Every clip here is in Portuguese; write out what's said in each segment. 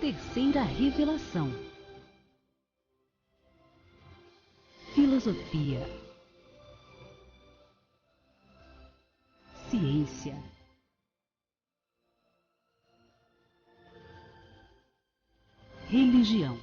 terceira revelação. Filosofia, ciência, religião.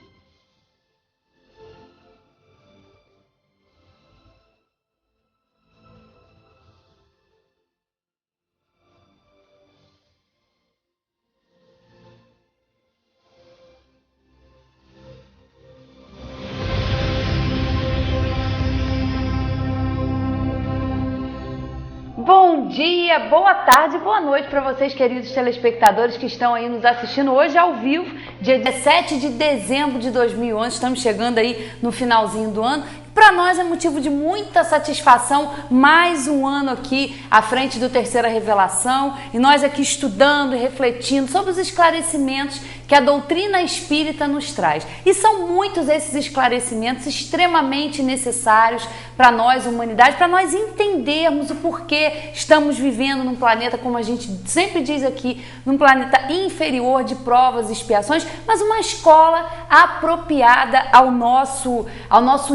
Bom dia, boa tarde, boa noite para vocês, queridos telespectadores que estão aí nos assistindo hoje ao vivo, dia 17 de dezembro de 2011, estamos chegando aí no finalzinho do ano. Para nós é motivo de muita satisfação, mais um ano aqui à frente do Terceira Revelação, e nós aqui estudando e refletindo sobre os esclarecimentos que a doutrina espírita nos traz. E são muitos esses esclarecimentos extremamente necessários para nós, humanidade, para nós entendermos o porquê estamos vivendo num planeta, como a gente sempre diz aqui, num planeta inferior de provas e expiações, mas uma escola apropriada ao nosso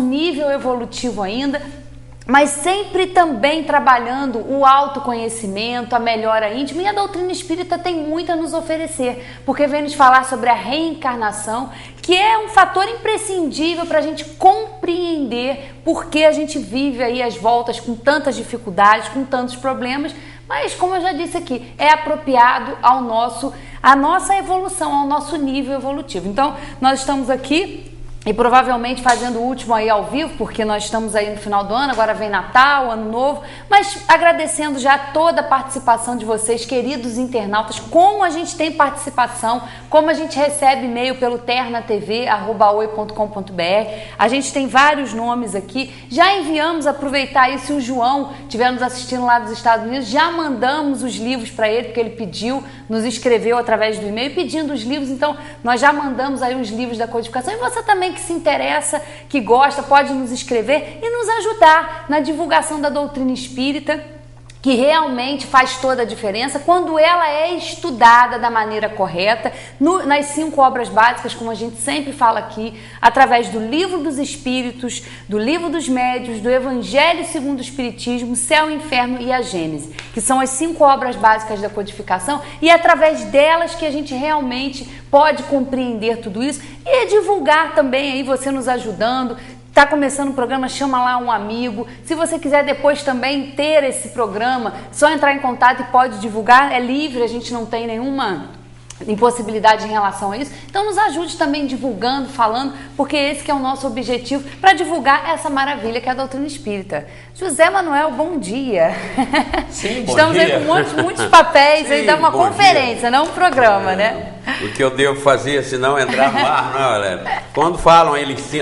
nível evolutivo ainda, mas sempre também trabalhando o autoconhecimento, a melhora íntima, e a doutrina espírita tem muito a nos oferecer, porque vem nos falar sobre a reencarnação, que é um fator imprescindível para a gente compreender por que a gente vive aí as voltas com tantas dificuldades, com tantos problemas, mas como eu já disse aqui, é apropriado à nossa evolução, ao nosso nível evolutivo. Então, nós estamos aqui e provavelmente fazendo o último aí ao vivo, porque nós estamos aí no final do ano, agora vem Natal, Ano Novo, mas agradecendo já toda a participação de vocês, queridos internautas, como a gente tem participação, como a gente recebe e-mail pelo ternatv@oi.com.br, a gente tem vários nomes aqui, já enviamos, aproveitar aí, se o João estiver nos assistindo lá dos Estados Unidos, já mandamos os livros para ele, porque ele pediu, nos escreveu através do e-mail pedindo os livros, então nós já mandamos aí os livros da codificação, e você também que se interessa, que gosta, pode nos escrever e nos ajudar na divulgação da doutrina espírita, que realmente faz toda a diferença quando ela é estudada da maneira correta, nas 5 obras básicas, como a gente sempre fala aqui, através do Livro dos Espíritos, do Livro dos Médiuns, do Evangelho segundo o Espiritismo, Céu, Inferno e a Gênese, que são as 5 obras básicas da codificação, e é através delas que a gente realmente pode compreender tudo isso e divulgar também aí, você nos ajudando. Está começando o programa, chama lá um amigo. Se você quiser depois também ter esse programa, só entrar em contato e pode divulgar, é livre, a gente não tem nenhuma impossibilidade em relação a isso. Então nos ajude também divulgando, falando, porque esse que é o nosso objetivo, para divulgar essa maravilha que é a doutrina espírita. José Manuel, bom dia. Sim, bom Estamos dia. aí com muitos papéis, Sim, aí dá uma conferência, dia. não um programa, né? O que eu devo fazer, se não entrar no ar, não, galera? Quando falam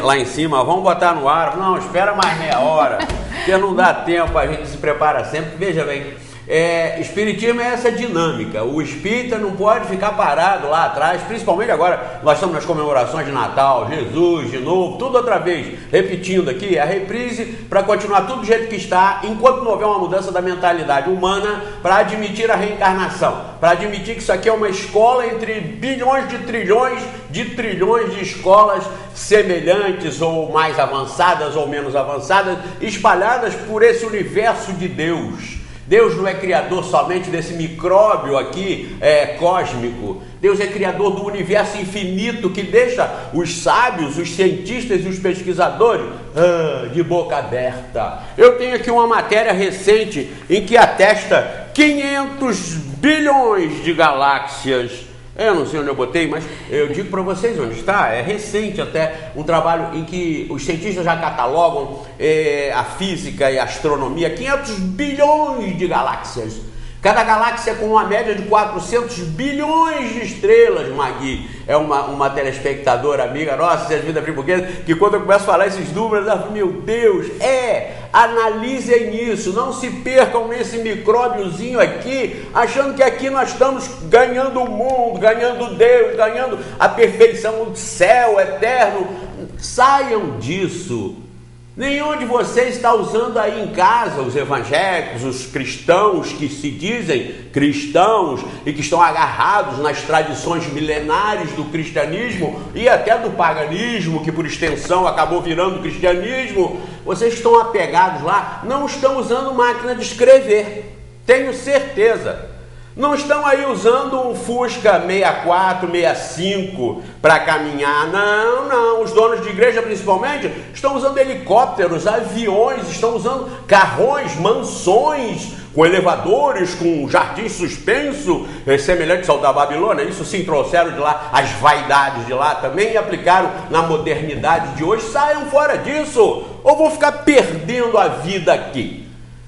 lá em cima, vamos botar no ar, não, espera mais meia hora, porque não dá tempo, a gente se prepara sempre. Veja bem, espiritismo é essa dinâmica, o espírita não pode ficar parado lá atrás, principalmente agora, nós estamos nas comemorações de Natal, Jesus, de novo, tudo outra vez, repetindo aqui, a reprise para continuar tudo do jeito que está, enquanto não houver uma mudança da mentalidade humana para admitir a reencarnação, para admitir que isso aqui é uma escola entre bilhões de trilhões de escolas semelhantes ou mais avançadas ou menos avançadas, espalhadas por esse universo de Deus. Deus não é criador somente desse micróbio aqui cósmico. Deus é criador do universo infinito que deixa os sábios, os cientistas e os pesquisadores de boca aberta. Eu tenho aqui uma matéria recente em que atesta 500 bilhões de galáxias. Eu não sei onde eu botei, mas eu digo para vocês onde está. É recente até um trabalho em que os cientistas já catalogam a física e a astronomia, 500 bilhões de galáxias. Cada galáxia com uma média de 400 bilhões de estrelas, Magui. É uma telespectadora amiga nossa, Zé Vida Friburguesa, que quando eu começo a falar esses números, ela fala, meu Deus, analisem isso, não se percam nesse micróbiozinho aqui, achando que aqui nós estamos ganhando o mundo, ganhando Deus, ganhando a perfeição do céu eterno. Saiam disso. Nenhum de vocês está usando aí em casa, os evangélicos, os cristãos que se dizem cristãos e que estão agarrados nas tradições milenares do cristianismo e até do paganismo, que por extensão acabou virando cristianismo. Vocês estão apegados lá, não estão usando máquina de escrever, tenho certeza. Não estão aí usando um Fusca 64, 65 para caminhar. Não. Os donos de igreja, principalmente, estão usando helicópteros, aviões, estão usando carrões, mansões, com elevadores, com jardim suspenso, semelhantes ao da Babilônia. Isso sim, trouxeram de lá as vaidades de lá também e aplicaram na modernidade de hoje. Saiam fora disso, ou vão ficar perdendo a vida aqui,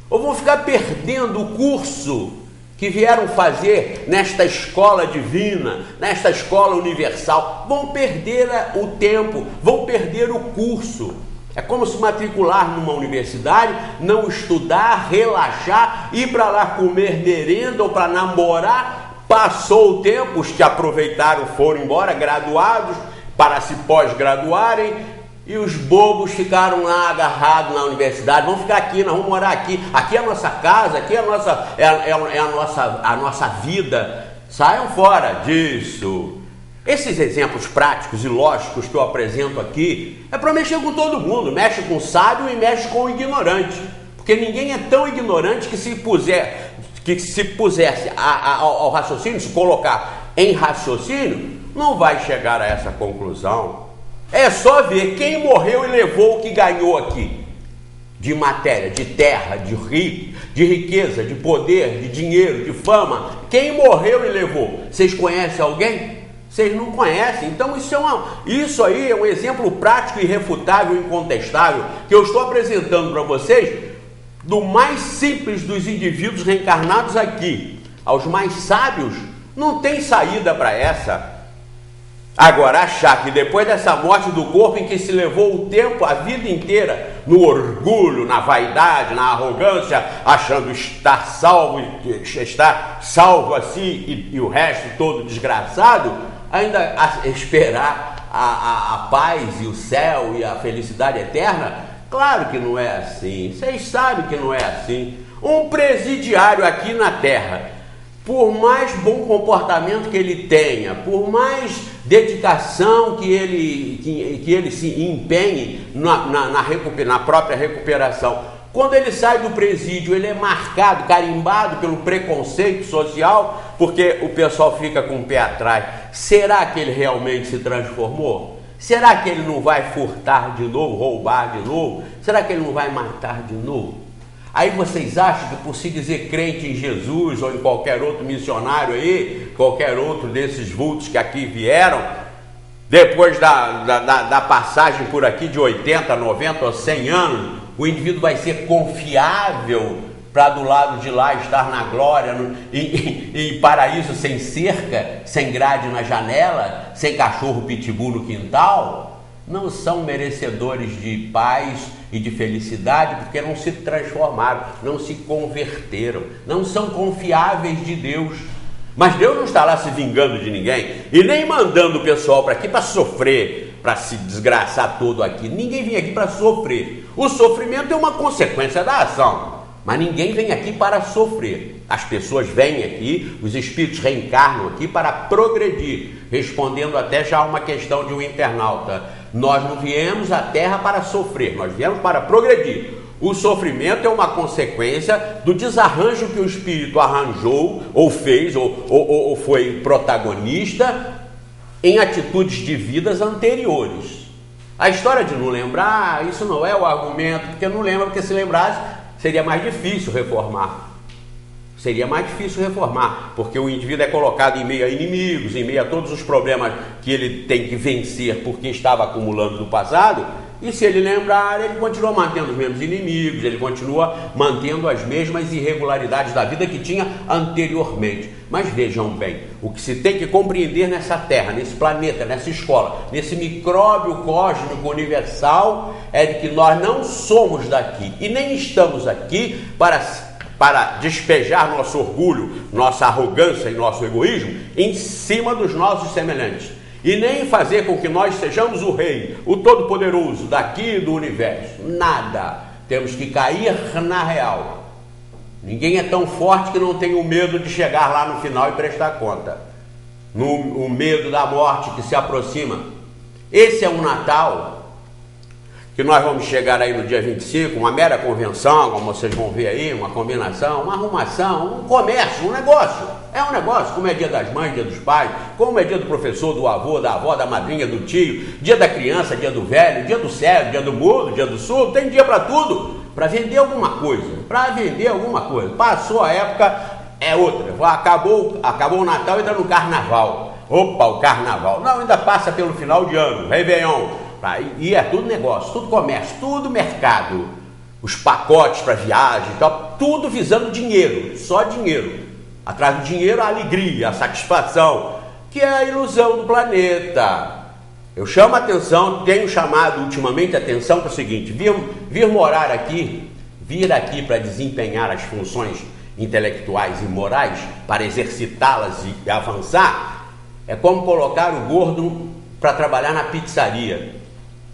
ou vão ficar perdendo o curso que vieram fazer nesta escola divina, nesta escola universal. Vão perder o tempo, vão perder o curso. É como se matricular numa universidade, não estudar, relaxar, ir para lá comer merenda ou para namorar. Passou o tempo, os que aproveitaram foram embora, graduados, para se pós-graduarem. E os bobos ficaram lá agarrados na universidade. Vamos ficar aqui, nós vamos morar aqui. Aqui é a nossa casa, aqui é a nossa vida. Saiam fora disso. Esses exemplos práticos e lógicos que eu apresento aqui é para mexer com todo mundo. Mexe com o sábio e mexe com o ignorante. Porque ninguém é tão ignorante que se pusesse ao raciocínio, se colocar em raciocínio, não vai chegar a essa conclusão. É só ver quem morreu e levou o que ganhou aqui, de matéria, de terra, de riqueza, de poder, de dinheiro, de fama. Quem morreu e levou? Vocês conhecem alguém? Vocês não conhecem. Então isso aí é um exemplo prático, irrefutável, incontestável, que eu estou apresentando para vocês, do mais simples dos indivíduos reencarnados aqui aos mais sábios. Não tem saída para essa. Agora, achar que depois dessa morte do corpo, em que se levou o tempo, a vida inteira, no orgulho, na vaidade, na arrogância, achando estar salvo assim e o resto todo desgraçado, ainda esperar a paz e o céu e a felicidade eterna? Claro que não é assim. Vocês sabem que não é assim. Um presidiário aqui na Terra, por mais bom comportamento que ele tenha, por mais dedicação que ele se empenhe na própria recuperação, quando ele sai do presídio, ele é marcado, carimbado pelo preconceito social, porque o pessoal fica com o pé atrás. Será que ele realmente se transformou? Será que ele não vai furtar de novo, roubar de novo? Será que ele não vai matar de novo? Aí vocês acham que por se dizer crente em Jesus ou em qualquer outro missionário aí, qualquer outro desses vultos que aqui vieram, depois da passagem por aqui de 80, 90 ou 100 anos, o indivíduo vai ser confiável para do lado de lá estar na glória, em paraíso sem cerca, sem grade na janela, sem cachorro pitbull no quintal? Não são merecedores de paz e de felicidade porque não se transformaram, não se converteram, não são confiáveis de Deus. Mas Deus não está lá se vingando de ninguém e nem mandando o pessoal para aqui para sofrer, para se desgraçar todo aqui. Ninguém vem aqui para sofrer. O sofrimento é uma consequência da ação, mas ninguém vem aqui para sofrer. As pessoas vêm aqui, os espíritos reencarnam aqui para progredir, respondendo até já a uma questão de um internauta. Nós não viemos à Terra para sofrer, nós viemos para progredir. O sofrimento é uma consequência do desarranjo que o espírito arranjou, ou fez, ou foi protagonista em atitudes de vidas anteriores. A história de não lembrar, isso não é o argumento, porque não lembra, porque se lembrasse, seria mais difícil reformar. Seria mais difícil reformar, porque o indivíduo é colocado em meio a inimigos, em meio a todos os problemas que ele tem que vencer porque estava acumulando no passado, e se ele lembrar, ele continua mantendo os mesmos inimigos, ele continua mantendo as mesmas irregularidades da vida que tinha anteriormente. Mas vejam bem, o que se tem que compreender nessa Terra, nesse planeta, nessa escola, nesse micróbio cósmico universal, é de que nós não somos daqui e nem estamos aqui para despejar nosso orgulho, nossa arrogância e nosso egoísmo em cima dos nossos semelhantes. e nem fazer com que nós sejamos o rei, o todo-poderoso daqui do universo. Nada. Temos que cair na real. Ninguém é tão forte que não tenha o medo de chegar lá no final e prestar conta. O medo da morte que se aproxima. Esse é um Natal que nós vamos chegar aí no dia 25, uma mera convenção, como vocês vão ver aí, uma combinação, uma arrumação, um comércio, um negócio. É um negócio, como é dia das mães, dia dos pais, como é dia do professor, do avô, da avó, da madrinha, do tio, dia da criança, dia do velho, dia do cego, dia do mudo, dia do surdo, tem dia para tudo, para vender alguma coisa, Passou a época, é outra. Acabou o Natal, entra no Carnaval. Opa, o Carnaval. Não, ainda passa pelo final de ano, Réveillon. E é tudo negócio, tudo comércio, tudo mercado. Os pacotes para viagem e tal, tudo visando dinheiro, só dinheiro. Atrás do dinheiro a alegria, a satisfação, que é a ilusão do planeta. Eu chamo a atenção, tenho chamado ultimamente a atenção para o seguinte: vir morar aqui, vir aqui para desempenhar as funções intelectuais e morais, para exercitá-las e avançar, é como colocar o gordo para trabalhar na pizzaria.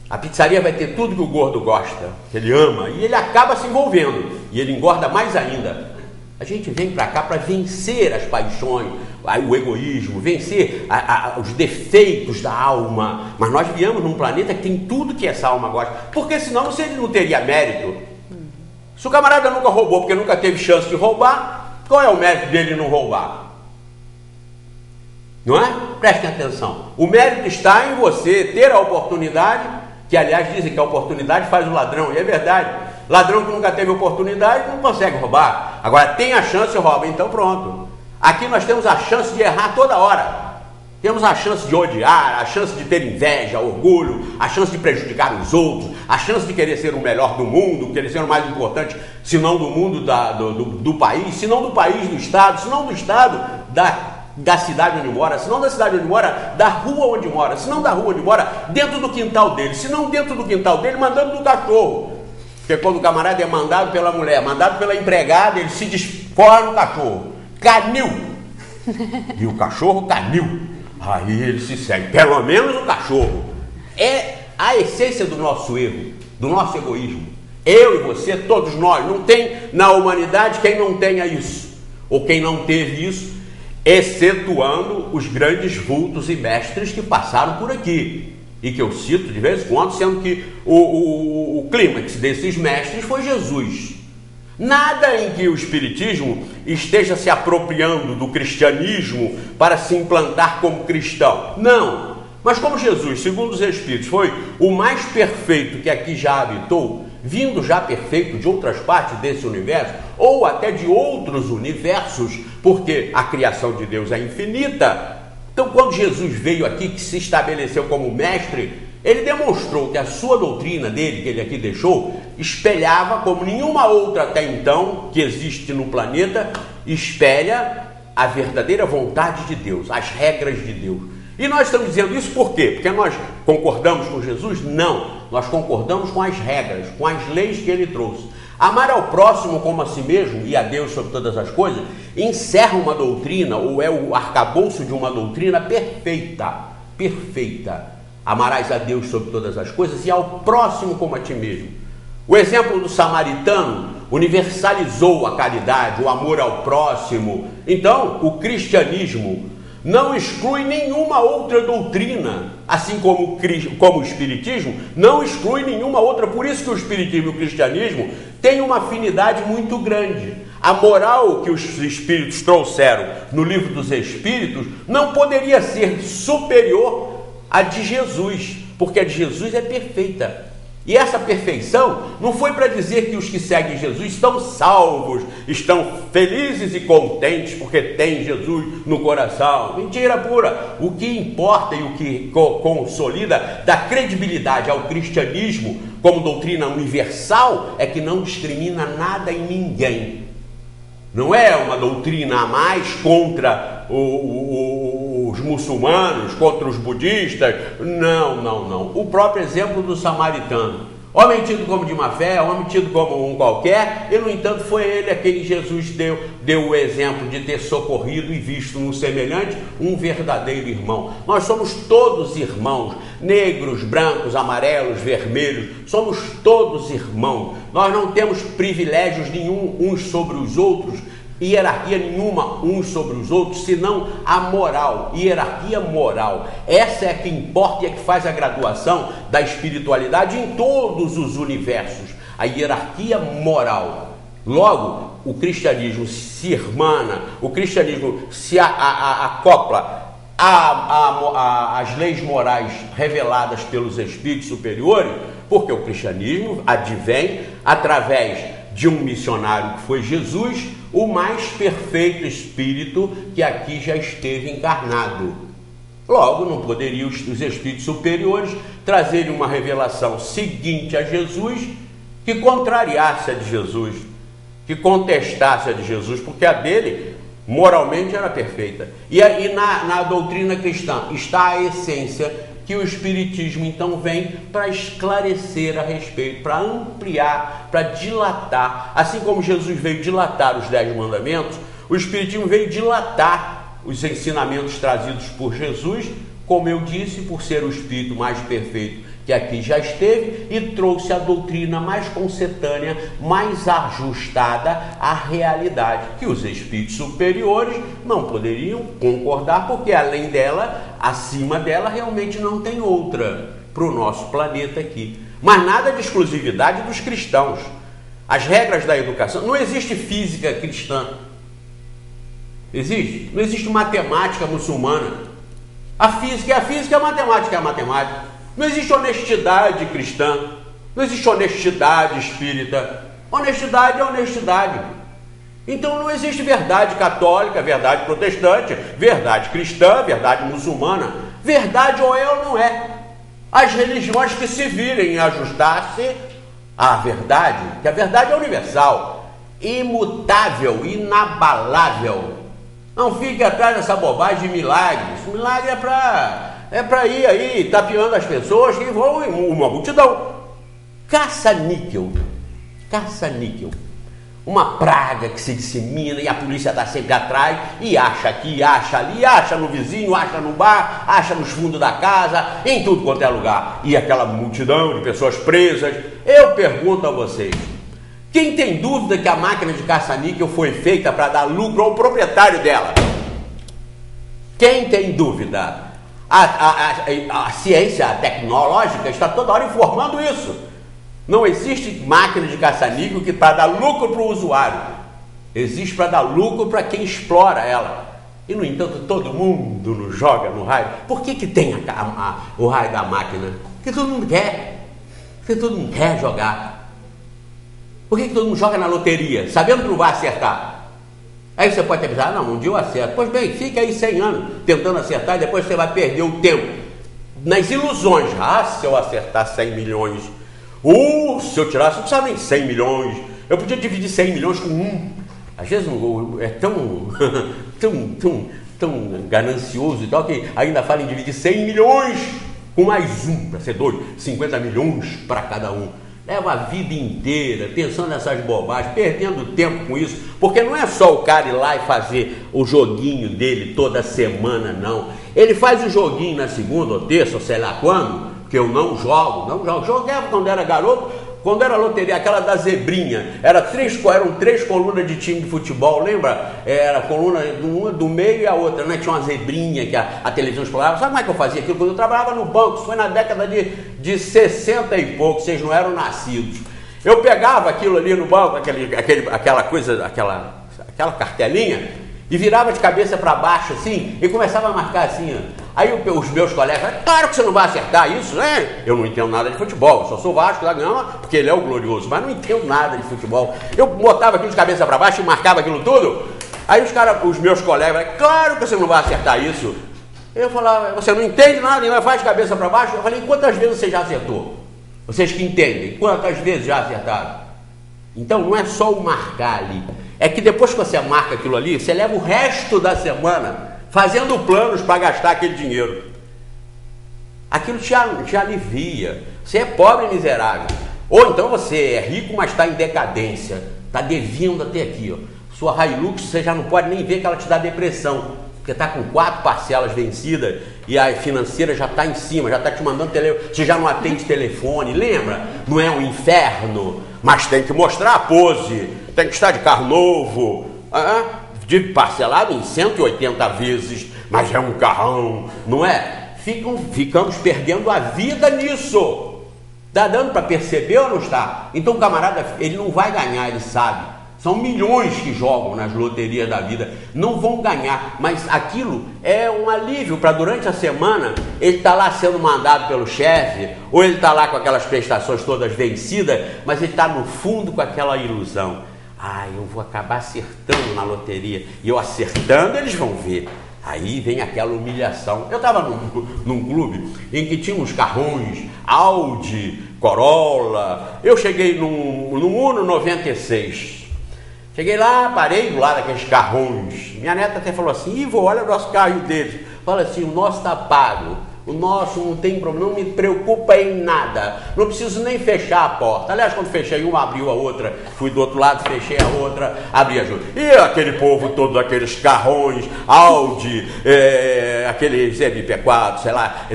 A pizzaria vai ter tudo que o gordo gosta, que ele ama, e ele acaba se envolvendo, e ele engorda mais ainda. A gente vem para cá para vencer as paixões, o egoísmo, vencer os defeitos da alma. Mas nós viemos num planeta que tem tudo que essa alma gosta, porque senão ele não teria mérito. Se o camarada nunca roubou porque nunca teve chance de roubar, qual é o mérito dele não roubar? Não é? Prestem atenção. O mérito está em você ter a oportunidade, que aliás dizem que a oportunidade faz o ladrão, e é verdade. Ladrão que nunca teve oportunidade não consegue roubar. Agora tem a chance e rouba, então pronto. Aqui nós temos a chance de errar toda hora. Temos a chance de odiar, a chance de ter inveja, orgulho, a chance de prejudicar os outros, a chance de querer ser o melhor do mundo, querer ser o mais importante, se não do mundo do país, se não do país, do estado, se não do estado, da cidade onde mora, se não da cidade onde mora, da rua onde mora, se não da rua onde mora, dentro do quintal dele, se não dentro do quintal dele, mandando do cachorro. Porque quando o camarada é mandado pela mulher, mandado pela empregada, ele se desfora no cachorro. Canil! E o cachorro canil. Aí ele se segue. Pelo menos o cachorro. É a essência do nosso erro, do nosso egoísmo. Eu e você, todos nós. Não tem na humanidade quem não tenha isso. Ou quem não teve isso, excetuando os grandes vultos e mestres que passaram por aqui. E que eu cito de vez em quando, sendo que o clímax desses mestres foi Jesus. Nada em que o Espiritismo esteja se apropriando do cristianismo para se implantar como cristão. Não. Mas como Jesus, segundo os Espíritos, foi o mais perfeito que aqui já habitou, vindo já perfeito de outras partes desse universo, ou até de outros universos, porque a criação de Deus é infinita. Então, quando Jesus veio aqui, que se estabeleceu como mestre, ele demonstrou que a sua doutrina dele, que ele aqui deixou, espelhava, como nenhuma outra até então que existe no planeta, espelha a verdadeira vontade de Deus, as regras de Deus. E nós estamos dizendo isso por quê? Porque nós concordamos com Jesus? Não, nós concordamos com as regras, com as leis que ele trouxe. Amar ao próximo como a si mesmo e a Deus sobre todas as coisas encerra uma doutrina, ou é o arcabouço de uma doutrina perfeita. Amarás a Deus sobre todas as coisas e ao próximo como a ti mesmo. O exemplo do samaritano universalizou a caridade, o amor ao próximo. Então, o cristianismo não exclui nenhuma outra doutrina, assim como o Espiritismo não exclui nenhuma outra. Por isso que o Espiritismo e o cristianismo têm uma afinidade muito grande. A moral que os Espíritos trouxeram no Livro dos Espíritos não poderia ser superior à de Jesus, porque a de Jesus é perfeita. E essa perfeição não foi para dizer que os que seguem Jesus estão salvos, estão felizes e contentes porque têm Jesus no coração. Mentira pura. O que importa e o que consolida dá credibilidade ao cristianismo como doutrina universal é que não discrimina nada em ninguém. Não é uma doutrina a mais contra os muçulmanos, contra os budistas. Não. O próprio exemplo do samaritano. Homem tido como de má fé, homem tido como um qualquer, e no entanto foi ele a quem Jesus deu o exemplo de ter socorrido e visto no semelhante um verdadeiro irmão. Nós somos todos irmãos, negros, brancos, amarelos, vermelhos, somos todos irmãos. Nós não temos privilégios nenhum uns sobre os outros, hierarquia nenhuma uns sobre os outros, senão a moral, hierarquia moral. Essa é a que importa e é que faz a graduação da espiritualidade em todos os universos, a hierarquia moral. Logo, o cristianismo se irmana, o cristianismo se acopla às leis morais reveladas pelos espíritos superiores, porque o cristianismo advém através de um missionário que foi Jesus, o mais perfeito espírito que aqui já esteve encarnado. Logo, não poderiam os espíritos superiores trazerem uma revelação seguinte a Jesus que contrariasse a de Jesus, que contestasse a de Jesus, porque a dele moralmente era perfeita. E na doutrina cristã está a essência que o Espiritismo então vem para esclarecer a respeito, para ampliar, para dilatar. Assim como Jesus veio dilatar os 10 mandamentos, o Espiritismo veio dilatar os ensinamentos trazidos por Jesus, como eu disse, por ser o Espírito mais perfeito que aqui já esteve, e trouxe a doutrina mais concetânea, mais ajustada à realidade, que os espíritos superiores não poderiam concordar, porque além dela, acima dela, realmente não tem outra para o nosso planeta aqui. Mas nada de exclusividade dos cristãos. As regras da educação, não existe física cristã. Existe? Não existe matemática muçulmana. A física é a física, a matemática é a matemática. Não existe honestidade cristã, não existe honestidade espírita. Honestidade é honestidade. Então não existe verdade católica, verdade protestante, verdade cristã, verdade muçulmana. Verdade ou é ou não é. As religiões que se virem em ajustar-se à verdade, que a verdade é universal, imutável, inabalável. Não fique atrás dessa bobagem de milagres. Milagre é para ir aí tapeando as pessoas que vão em uma multidão. Caça-níquel. Caça-níquel. Uma praga que se dissemina e a polícia está sempre atrás e acha aqui, acha ali, acha no vizinho, acha no bar, acha nos fundos da casa, em tudo quanto é lugar. E aquela multidão de pessoas presas. Eu pergunto a vocês, quem tem dúvida que a máquina de caça-níquel foi feita para dar lucro ao proprietário dela? Quem tem dúvida? A ciência tecnológica está toda hora informando isso. Não existe máquina de caça-níquel que para dar lucro para o usuário. Existe para dar lucro para quem explora ela. E, no entanto, todo mundo nos joga no raio. Por que tem o raio da máquina? Porque todo mundo quer. Porque todo mundo quer jogar. Por que todo mundo joga na loteria, sabendo que não vai acertar? Aí você pode pensar, não, um dia eu acerto. Pois bem, fica aí 100 anos tentando acertar e depois você vai perder o tempo nas ilusões. Se eu acertar 100 milhões, se eu tirasse, não precisava nem 100 milhões, eu podia dividir 100 milhões com um. Às vezes é tão ganancioso e tal, que ainda fala em dividir 100 milhões com mais um, para ser 50 milhões para cada um. Leva a vida inteira pensando nessas bobagens, perdendo tempo com isso, porque não é só o cara ir lá e fazer o joguinho dele toda semana, não. Ele faz o joguinho na segunda ou terça, ou sei lá quando, que eu não jogo. Jogava quando era garoto, quando era loteria, aquela da zebrinha, eram 3 colunas de time de futebol, lembra? Era a coluna uma do meio e a outra, né? Tinha uma zebrinha que a televisão explorava. Sabe como é que eu fazia aquilo? Quando eu trabalhava no banco, isso foi na década de 60 e pouco, vocês não eram nascidos. Eu pegava aquilo ali no banco, aquela cartelinha, e virava de cabeça para baixo assim, e começava a marcar assim, ó. Aí os meus colegas falaram, claro que você não vai acertar isso, né? Eu não entendo nada de futebol, eu só sou Vasco da Gama, porque ele é o glorioso, mas não entendo nada de futebol. Eu botava aquilo de cabeça para baixo e marcava aquilo tudo. Aí os meus colegas falaram, claro que você não vai acertar isso. Eu falava, você não entende nada, não faz de cabeça para baixo? Eu falei, quantas vezes você já acertou? Vocês que entendem, quantas vezes já acertaram? Então não é só o marcar ali, é que depois que você marca aquilo ali, você leva o resto da semana fazendo planos para gastar aquele dinheiro. Aquilo te alivia. Você é pobre e miserável. Ou então você é rico, mas está em decadência, está devendo até aqui, ó. Sua Hilux, você já não pode nem ver que ela te dá depressão, porque está com 4 parcelas vencidas e a financeira já está em cima, já está te mandando telefone, você já não atende telefone, lembra? Não é um inferno, mas tem que mostrar a pose, tem que estar de carro novo, de parcelado em 180 vezes, mas é um carrão, não é? Ficamos perdendo a vida nisso. Está dando para perceber ou não está? Então o camarada, ele não vai ganhar, ele sabe. São milhões que jogam nas loterias da vida, não vão ganhar, mas aquilo é um alívio para durante a semana ele está lá sendo mandado pelo chefe, ou ele está lá com aquelas prestações todas vencidas, mas ele está no fundo com aquela ilusão. Eu vou acabar acertando na loteria, e eu acertando eles vão ver. Aí vem aquela humilhação. Eu estava num clube em que tinha uns carrões, Audi, Corolla. Eu cheguei num Uno 96. Cheguei lá, parei do lado daqueles carrões. Minha neta até falou assim: Ivo, olha o nosso carro deles. Fala assim: o nosso está pago. O nosso não tem problema, não me preocupa em nada. Não preciso nem fechar a porta. Aliás, quando fechei uma, abriu a outra. Fui do outro lado, fechei a outra, abri a outra. E aquele povo todo, aqueles carrões, Audi, aqueles MP4, sei lá,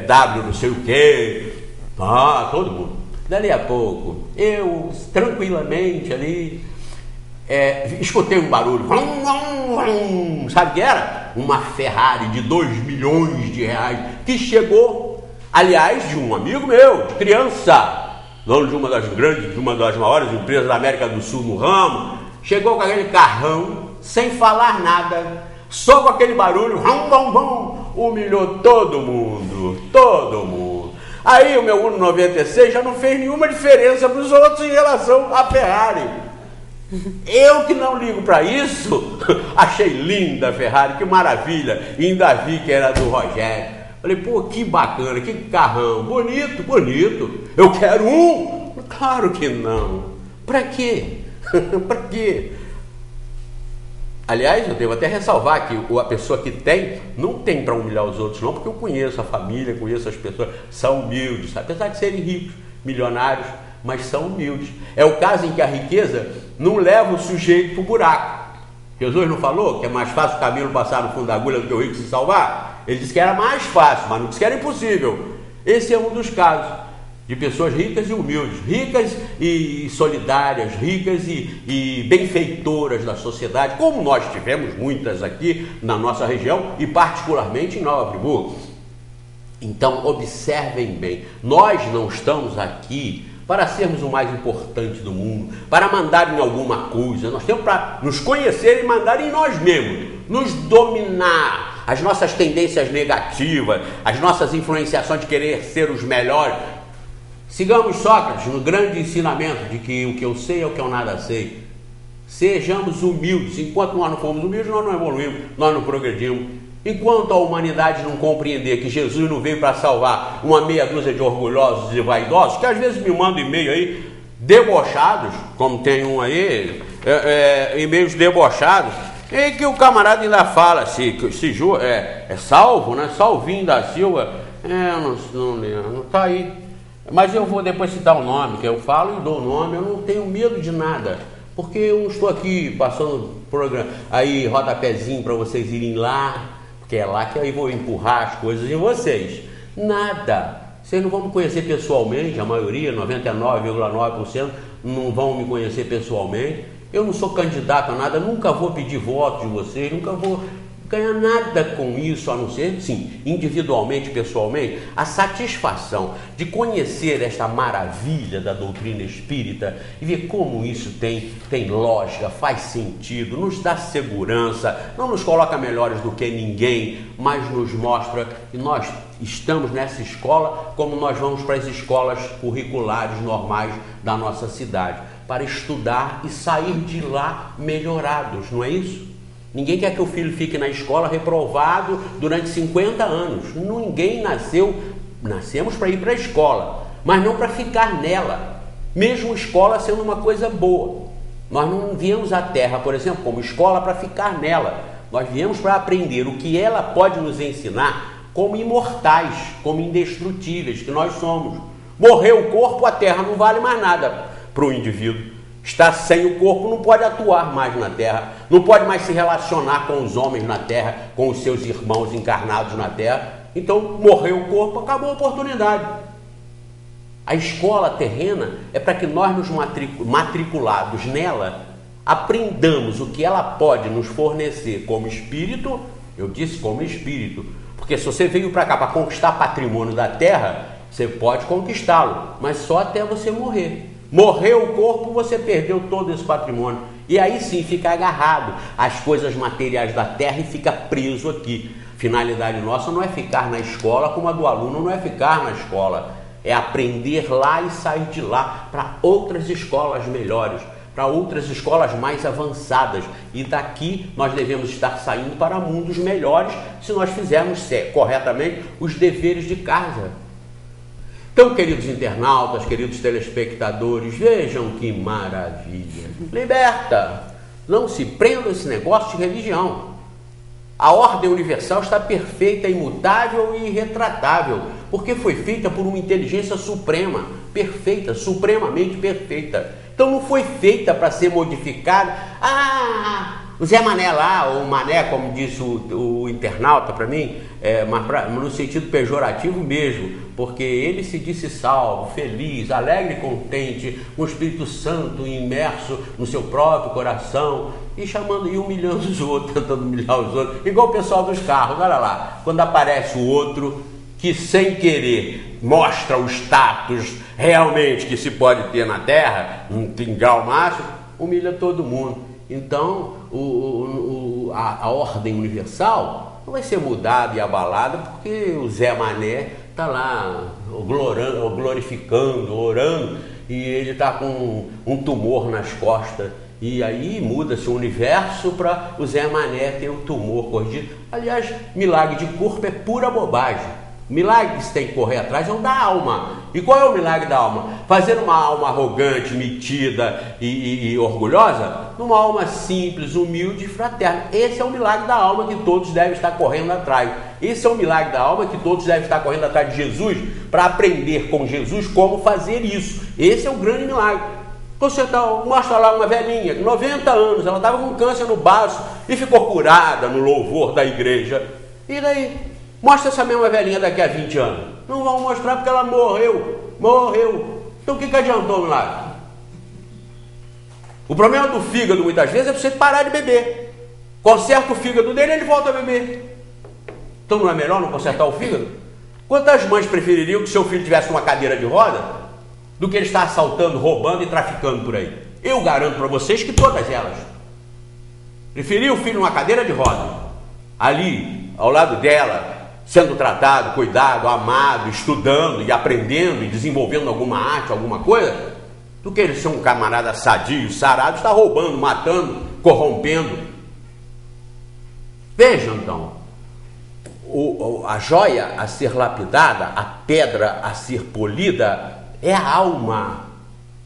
W não sei o quê. Todo mundo. Dali a pouco, eu tranquilamente ali, escutei um barulho. Sabe o que era? Uma Ferrari de 2 milhões de reais que chegou, aliás, de um amigo meu, de criança, dono de uma das maiores empresas da América do Sul no ramo. Chegou com aquele carrão, sem falar nada, só com aquele barulho, humilhou todo mundo. Aí o meu Uno 96 já não fez nenhuma diferença para os outros em relação à Ferrari. Eu que não ligo para isso, achei linda a Ferrari, que maravilha, e ainda vi que era do Rogério. Falei, pô, que bacana, que carrão, bonito, eu quero um. Claro que não. Para quê? Para quê? Aliás, eu devo até ressalvar que a pessoa que tem, não tem para humilhar os outros não, porque eu conheço a família, conheço as pessoas, são humildes, apesar de serem ricos, milionários, mas são humildes. É o caso em que a riqueza não leva o sujeito para o buraco. Jesus não falou que é mais fácil o camelo passar no fundo da agulha do que o rico se salvar? Ele disse que era mais fácil, mas não disse que era impossível. Esse é um dos casos de pessoas ricas e humildes, ricas e solidárias, ricas e benfeitoras da sociedade, como nós tivemos muitas aqui na nossa região e particularmente em Nova Friburgo. Então observem bem, nós não estamos aqui para sermos o mais importante do mundo, para mandar em alguma coisa. Nós temos para nos conhecer e mandar em nós mesmos, nos dominar, as nossas tendências negativas, as nossas influenciações de querer ser os melhores. Sigamos Sócrates no grande ensinamento de que o que eu sei é o que eu nada sei. Sejamos humildes. Enquanto nós não formos humildes, nós não evoluímos, nós não progredimos. Enquanto a humanidade não compreender que Jesus não veio para salvar uma meia dúzia de orgulhosos e vaidosos, que às vezes me mandam e-mail aí, debochados, como tem um aí, e-mails debochados, em que o camarada ainda fala, é Salvo, né? Salvinho da Silva, não está aí. Mas eu vou depois citar o nome, que eu falo e dou o nome, eu não tenho medo de nada. Porque eu não estou aqui passando programa, aí rodapézinho para vocês irem lá, porque é lá que eu vou empurrar as coisas em vocês. Nada. Vocês não vão me conhecer pessoalmente, a maioria, 99,9%, não vão me conhecer pessoalmente. Eu não sou candidato a nada, nunca vou pedir voto de vocês, nunca vou ganhar nada com isso, a não ser, sim, individualmente, pessoalmente, a satisfação de conhecer esta maravilha da doutrina espírita e ver como isso tem lógica, faz sentido, nos dá segurança, não nos coloca melhores do que ninguém, mas nos mostra que nós estamos nessa escola como nós vamos para as escolas curriculares normais da nossa cidade, para estudar e sair de lá melhorados, não é isso? Ninguém quer que o filho fique na escola reprovado durante 50 anos. Ninguém nascemos para ir para a escola, mas não para ficar nela, mesmo escola sendo uma coisa boa. Nós não viemos à Terra, por exemplo, como escola para ficar nela. Nós viemos para aprender o que ela pode nos ensinar como imortais, como indestrutíveis que nós somos. Morreu o corpo, a terra não vale mais nada para o indivíduo. Está sem o corpo, não pode atuar mais na terra, não pode mais se relacionar com os homens na terra, com os seus irmãos encarnados na terra. Então, morreu o corpo, acabou a oportunidade. A escola terrena é para que nós nos matriculados nela aprendamos o que ela pode nos fornecer como espírito. Eu disse como espírito, porque se você veio para cá para conquistar patrimônio da terra, você pode conquistá-lo, mas só até você morrer. Morreu o corpo, você perdeu todo esse patrimônio. E aí sim fica agarrado às coisas materiais da terra e fica preso aqui. Finalidade nossa não é ficar na escola, como a do aluno não é ficar na escola. É aprender lá e sair de lá para outras escolas melhores, para outras escolas mais avançadas. E daqui nós devemos estar saindo para mundos melhores se nós fizermos corretamente os deveres de casa. Então, queridos internautas, queridos telespectadores, vejam que maravilha. Liberta! Não se prenda a esse negócio de religião. A ordem universal está perfeita, imutável e irretratável, porque foi feita por uma inteligência suprema, perfeita, supremamente perfeita. Então não foi feita para ser modificada. O Zé Mané lá, ou Mané, como disse o internauta para mim, mas no sentido pejorativo mesmo, porque ele se disse salvo, feliz, alegre e contente, com o Espírito Santo imerso no seu próprio coração, e chamando e humilhando os outros, tentando humilhar os outros, igual o pessoal dos carros. Olha lá, quando aparece o outro que sem querer mostra o status realmente que se pode ter na Terra, um grau máximo, humilha todo mundo. Então a ordem universal não vai ser mudada e abalada porque o Zé Mané está lá glorificando, orando, e ele está com um tumor nas costas. E aí muda-se o universo para o Zé Mané ter o tumor corrigido. Aliás, milagre de corpo é pura bobagem. O milagre que você tem que correr atrás é o da alma. E qual é o milagre da alma? Fazer uma alma arrogante, metida e orgulhosa, numa alma simples, humilde e fraterna. Esse é o milagre da alma que todos devem estar correndo atrás. Esse é o milagre da alma que todos devem estar correndo atrás de Jesus, para aprender com Jesus como fazer isso. Esse é o grande milagre. Você mostra lá uma velhinha, 90 anos, ela estava com câncer no baço e ficou curada no louvor da igreja. E daí? Mostra essa mesma velhinha daqui a 20 anos. Não vão mostrar porque ela morreu. Então o que adiantou o milagre? O problema do fígado muitas vezes é você parar de beber. Conserta o fígado dele e ele volta a beber. Então não é melhor não consertar o fígado? Quantas mães prefeririam que seu filho tivesse uma cadeira de roda do que ele estar assaltando, roubando e traficando por aí? Eu garanto para vocês que todas elas. Preferia o filho numa cadeira de roda, ali, ao lado dela, sendo tratado, cuidado, amado, estudando e aprendendo e desenvolvendo alguma arte, alguma coisa, do que ele ser um camarada sadio, sarado, está roubando, matando, corrompendo. Vejam então, a joia a ser lapidada, a pedra a ser polida, é a alma,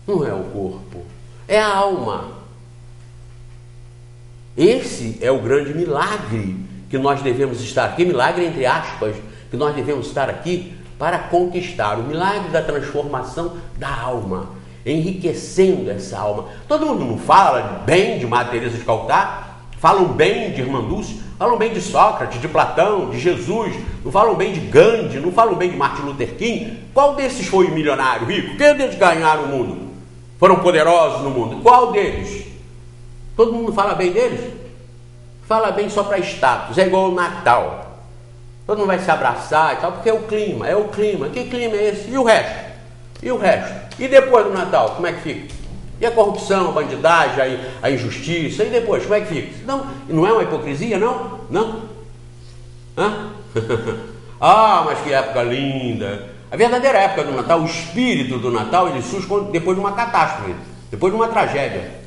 não é o corpo, é a alma. Esse é o grande milagre que nós devemos estar aqui, milagre entre aspas, que nós devemos estar aqui para conquistar, o milagre da transformação da alma, enriquecendo essa alma. Todo mundo não fala bem de Madre Teresa de Calcutá, falam bem de Irmã Dulce, falam bem de Sócrates, de Platão, de Jesus, não falam bem de Gandhi, não falam bem de Martin Luther King. Qual desses foi milionário, rico? Quem deles ganharam o mundo? Foram poderosos no mundo? Qual deles? Todo mundo fala bem deles? Fala bem só para status, é igual o Natal. Todo mundo vai se abraçar e tal, porque é o clima. Que clima é esse? E o resto? E depois do Natal, como é que fica? E a corrupção, a bandidagem, a injustiça, e depois, como é que fica? Não é uma hipocrisia, não? Não? Hã? Mas que época linda! A verdadeira época do Natal, o espírito do Natal, ele surge depois de uma catástrofe, depois de uma tragédia.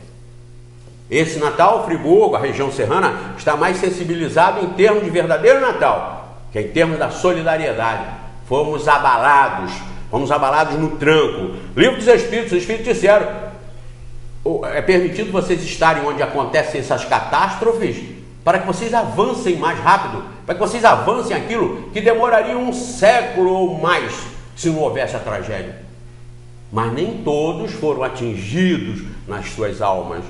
Esse Natal, Friburgo, a região serrana, está mais sensibilizado em termos de verdadeiro Natal, que é em termos da solidariedade. Fomos abalados no tranco. Livro dos Espíritos, os Espíritos disseram, é permitido vocês estarem onde acontecem essas catástrofes, para que vocês avancem mais rápido, para que vocês avancem aquilo que demoraria um século ou mais, se não houvesse a tragédia. mas nem todos foram atingidos nas suas almas.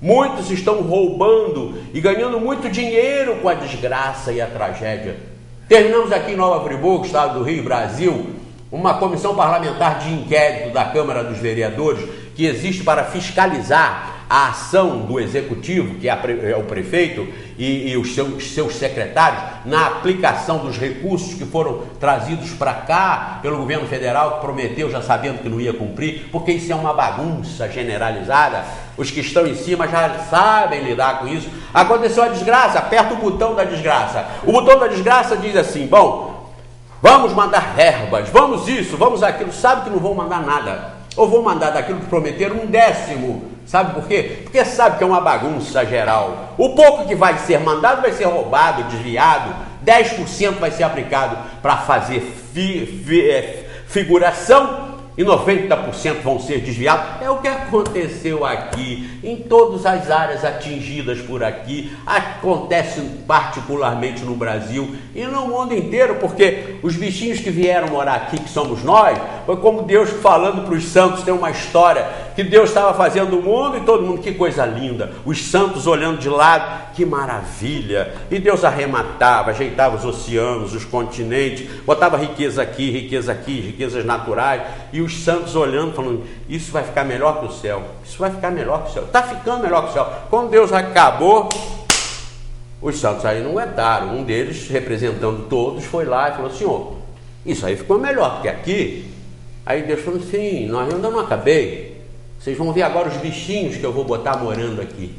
Muitos estão roubando e ganhando muito dinheiro com a desgraça e a tragédia. Terminamos aqui em Nova Friburgo, estado do Rio, Brasil, uma comissão parlamentar de inquérito da Câmara dos Vereadores que existe para fiscalizar a ação do Executivo, que é o prefeito e os seus secretários, na aplicação dos recursos que foram trazidos para cá pelo governo federal, que prometeu já sabendo que não ia cumprir, porque isso é uma bagunça generalizada. Os que estão em cima já sabem lidar com isso. Aconteceu a desgraça, aperta o botão da desgraça. O botão da desgraça diz assim: bom, vamos mandar verbas, vamos isso, vamos aquilo. Sabe que não vão mandar nada, ou vão mandar daquilo que prometeram 1/10. Sabe por quê? Porque sabe que é uma bagunça geral. O pouco que vai ser mandado vai ser roubado, desviado. 10% vai ser aplicado para fazer figuração e 90% vão ser desviados. É o que aconteceu aqui, em todas as áreas atingidas por aqui. Acontece particularmente no Brasil e no mundo inteiro, porque os bichinhos que vieram morar aqui, que somos nós, foi como Deus falando para os santos. Tem uma história que Deus estava fazendo o mundo e todo mundo, que coisa linda, os santos olhando de lado, que maravilha, e Deus arrematava, ajeitava os oceanos, os continentes, botava riqueza aqui, riquezas naturais, e os santos olhando, falando: isso vai ficar melhor que o céu, isso vai ficar melhor que o céu, está ficando melhor que o céu. Quando Deus acabou, os santos aí não aguentaram. Um deles, representando todos, foi lá e falou: senhor, isso aí ficou melhor do que aqui. Aí Deus falou: sim, nós ainda não acabei. Vocês vão ver agora os bichinhos que eu vou botar morando aqui.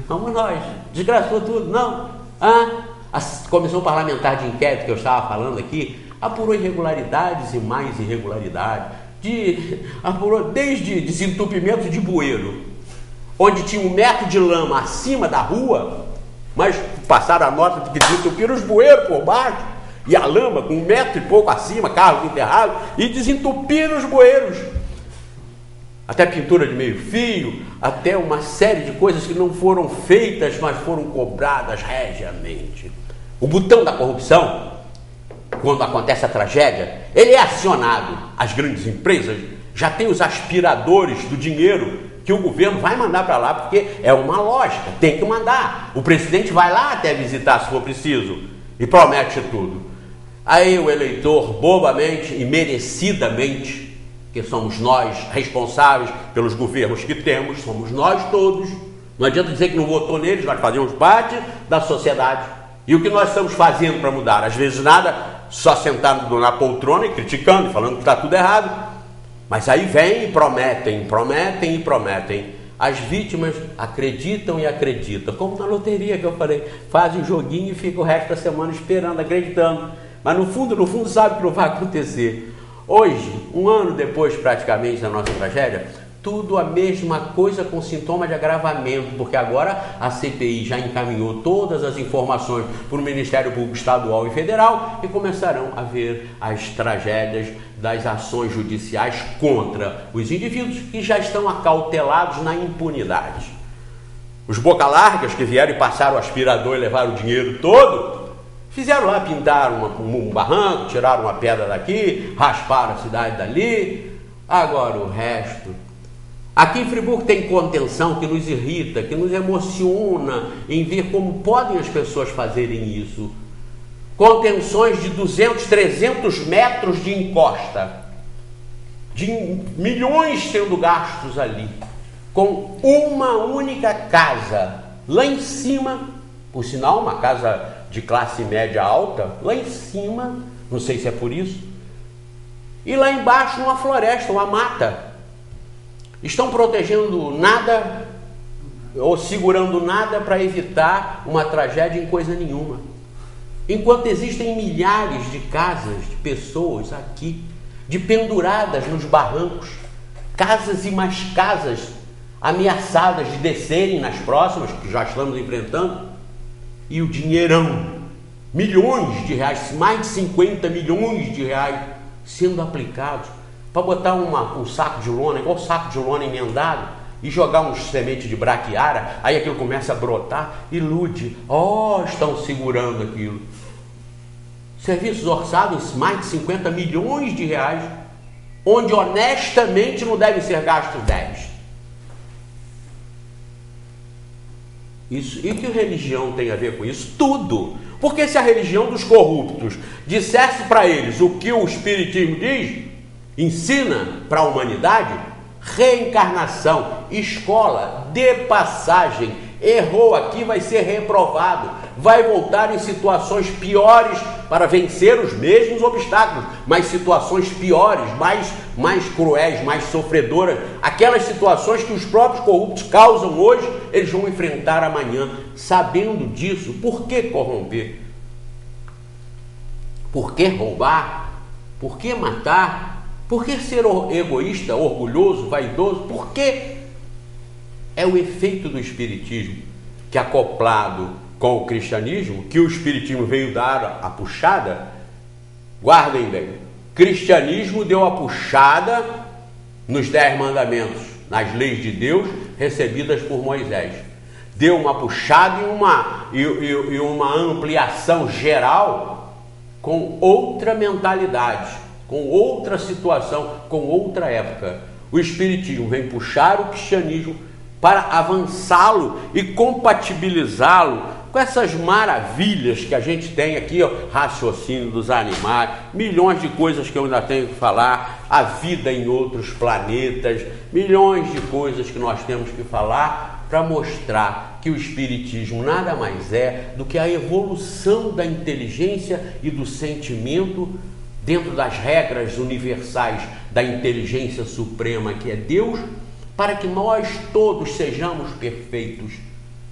Vamos nós, desgraçou tudo, não. A comissão parlamentar de inquérito que eu estava falando aqui apurou irregularidades e mais irregularidades. Apurou desde desentupimento de bueiro, onde tinha 1 metro de lama acima da rua, mas passaram a nota de que desentupiram os bueiros por baixo, e a lama com 1 metro e pouco acima, carros enterrados, e desentupiram os bueiros. Até pintura de meio fio, até uma série de coisas que não foram feitas, mas foram cobradas regiamente. O botão da corrupção, quando acontece a tragédia, ele é acionado. As grandes empresas já têm os aspiradores do dinheiro que o governo vai mandar para lá, porque é uma lógica, tem que mandar. O presidente vai lá até visitar se for preciso e promete tudo. Aí o eleitor, bobamente e merecidamente, que somos nós responsáveis pelos governos que temos, somos nós todos. Não adianta dizer que não votou neles, nós fazemos parte da sociedade. E o que nós estamos fazendo para mudar? Às vezes nada, só sentado na poltrona e criticando, falando que está tudo errado. Mas aí vem e prometem. As vítimas acreditam e acreditam, como na loteria que eu falei, fazem o joguinho e fica o resto da semana esperando, acreditando. Mas no fundo sabe que não vai acontecer. Hoje, 1 ano depois praticamente da nossa tragédia, tudo a mesma coisa com sintoma de agravamento, porque agora a CPI já encaminhou todas as informações para o Ministério Público Estadual e Federal e começarão a ver as tragédias das ações judiciais contra os indivíduos que já estão acautelados na impunidade. Os boca largas que vieram e passaram o aspirador e levaram o dinheiro todo, fizeram lá, pintaram um barranco, tiraram uma pedra daqui, rasparam a cidade dali. Agora o resto. Aqui em Friburgo tem contenção que nos irrita, que nos emociona em ver como podem as pessoas fazerem isso. Contenções de 200, 300 metros de encosta, de milhões sendo gastos ali, com uma única casa. Lá em cima, por sinal, uma casa de classe média alta, lá em cima, não sei se é por isso, e lá embaixo uma floresta, uma mata. Estão protegendo nada ou segurando nada para evitar uma tragédia em coisa nenhuma. Enquanto existem milhares de casas, de pessoas aqui, de penduradas nos barrancos, casas e mais casas ameaçadas de descerem nas próximas, que já estamos enfrentando, e o dinheirão, milhões de reais, mais de 50 milhões de reais sendo aplicados para botar um saco de lona, igual saco de lona emendado, e jogar uns sementes de braquiária, aí aquilo começa a brotar, ilude. Estão segurando aquilo. Serviços orçados, mais de 50 milhões de reais, onde honestamente não devem ser gastos 10. Isso, e que religião tem a ver com isso? Tudo. Porque se a religião dos corruptos dissesse para eles o que o Espiritismo diz, ensina para a humanidade, reencarnação, escola, de passagem, errou aqui, vai ser reprovado, vai voltar em situações piores para vencer os mesmos obstáculos, mas situações piores, mais cruéis, mais sofredoras, aquelas situações que os próprios corruptos causam hoje, eles vão enfrentar amanhã. Sabendo disso, por que corromper? Por que roubar? Por que matar? Por que ser egoísta, orgulhoso, vaidoso? Por que? É o efeito do Espiritismo, que acoplado com o cristianismo, que o Espiritismo veio dar a puxada. Guardem bem, cristianismo deu a puxada nos 10 mandamentos, nas leis de Deus recebidas por Moisés. Deu uma puxada e uma ampliação geral com outra mentalidade, com outra situação, com outra época. O Espiritismo vem puxar o cristianismo para avançá-lo e compatibilizá-lo com essas maravilhas que a gente tem aqui, ó, raciocínio dos animais, milhões de coisas que eu ainda tenho que falar, a vida em outros planetas, milhões de coisas que nós temos que falar para mostrar que o Espiritismo nada mais é do que a evolução da inteligência e do sentimento dentro das regras universais da inteligência suprema que é Deus, para que nós todos sejamos perfeitos.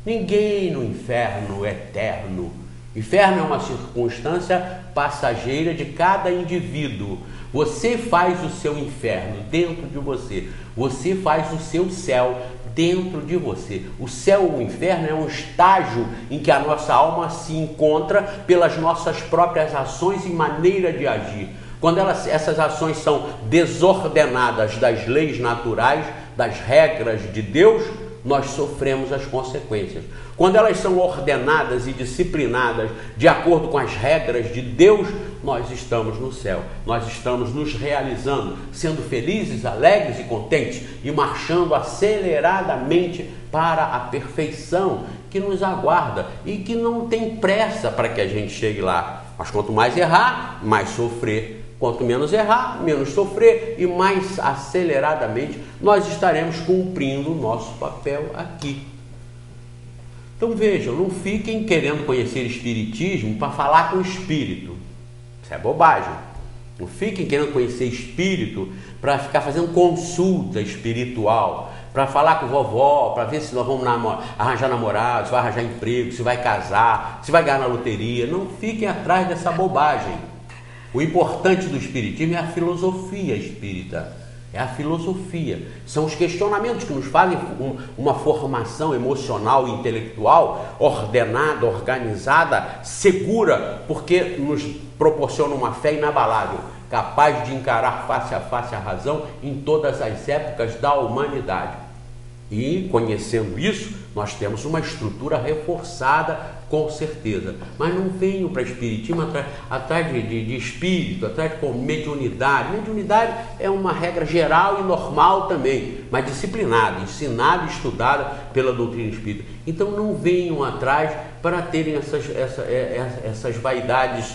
Ninguém no inferno é eterno. Inferno é uma circunstância passageira de cada indivíduo. Você faz o seu inferno dentro de você. Você faz o seu céu dentro de você. O céu ou o inferno é um estágio em que a nossa alma se encontra pelas nossas próprias ações e maneira de agir. Quando essas ações são desordenadas das leis naturais, das regras de Deus, nós sofremos as consequências. Quando elas são ordenadas e disciplinadas de acordo com as regras de Deus, nós estamos no céu, nós estamos nos realizando, sendo felizes, alegres e contentes e marchando aceleradamente para a perfeição que nos aguarda e que não tem pressa para que a gente chegue lá. Mas quanto mais errar, mais sofrer. Quanto menos errar, menos sofrer e mais aceleradamente nós estaremos cumprindo o nosso papel aqui. Então vejam, não fiquem querendo conhecer Espiritismo para falar com o Espírito. Isso é bobagem. Não fiquem querendo conhecer Espírito para ficar fazendo consulta espiritual, para falar com vovó, para ver se nós vamos arranjar namorado, se vai arranjar emprego, se vai casar, se vai ganhar na loteria. Não fiquem atrás dessa bobagem. O importante do Espiritismo é a filosofia espírita, é a filosofia, são os questionamentos que nos fazem uma formação emocional e intelectual ordenada, organizada, segura, porque nos proporciona uma fé inabalável, capaz de encarar face a face a razão em todas as épocas da humanidade. E conhecendo isso, nós temos uma estrutura reforçada, com certeza. Mas não venham para Espiritismo atrás de espírito, atrás de mediunidade. Mediunidade é uma regra geral e normal também, mas disciplinada, ensinada e estudada pela doutrina espírita. Então não venham atrás para terem essas vaidades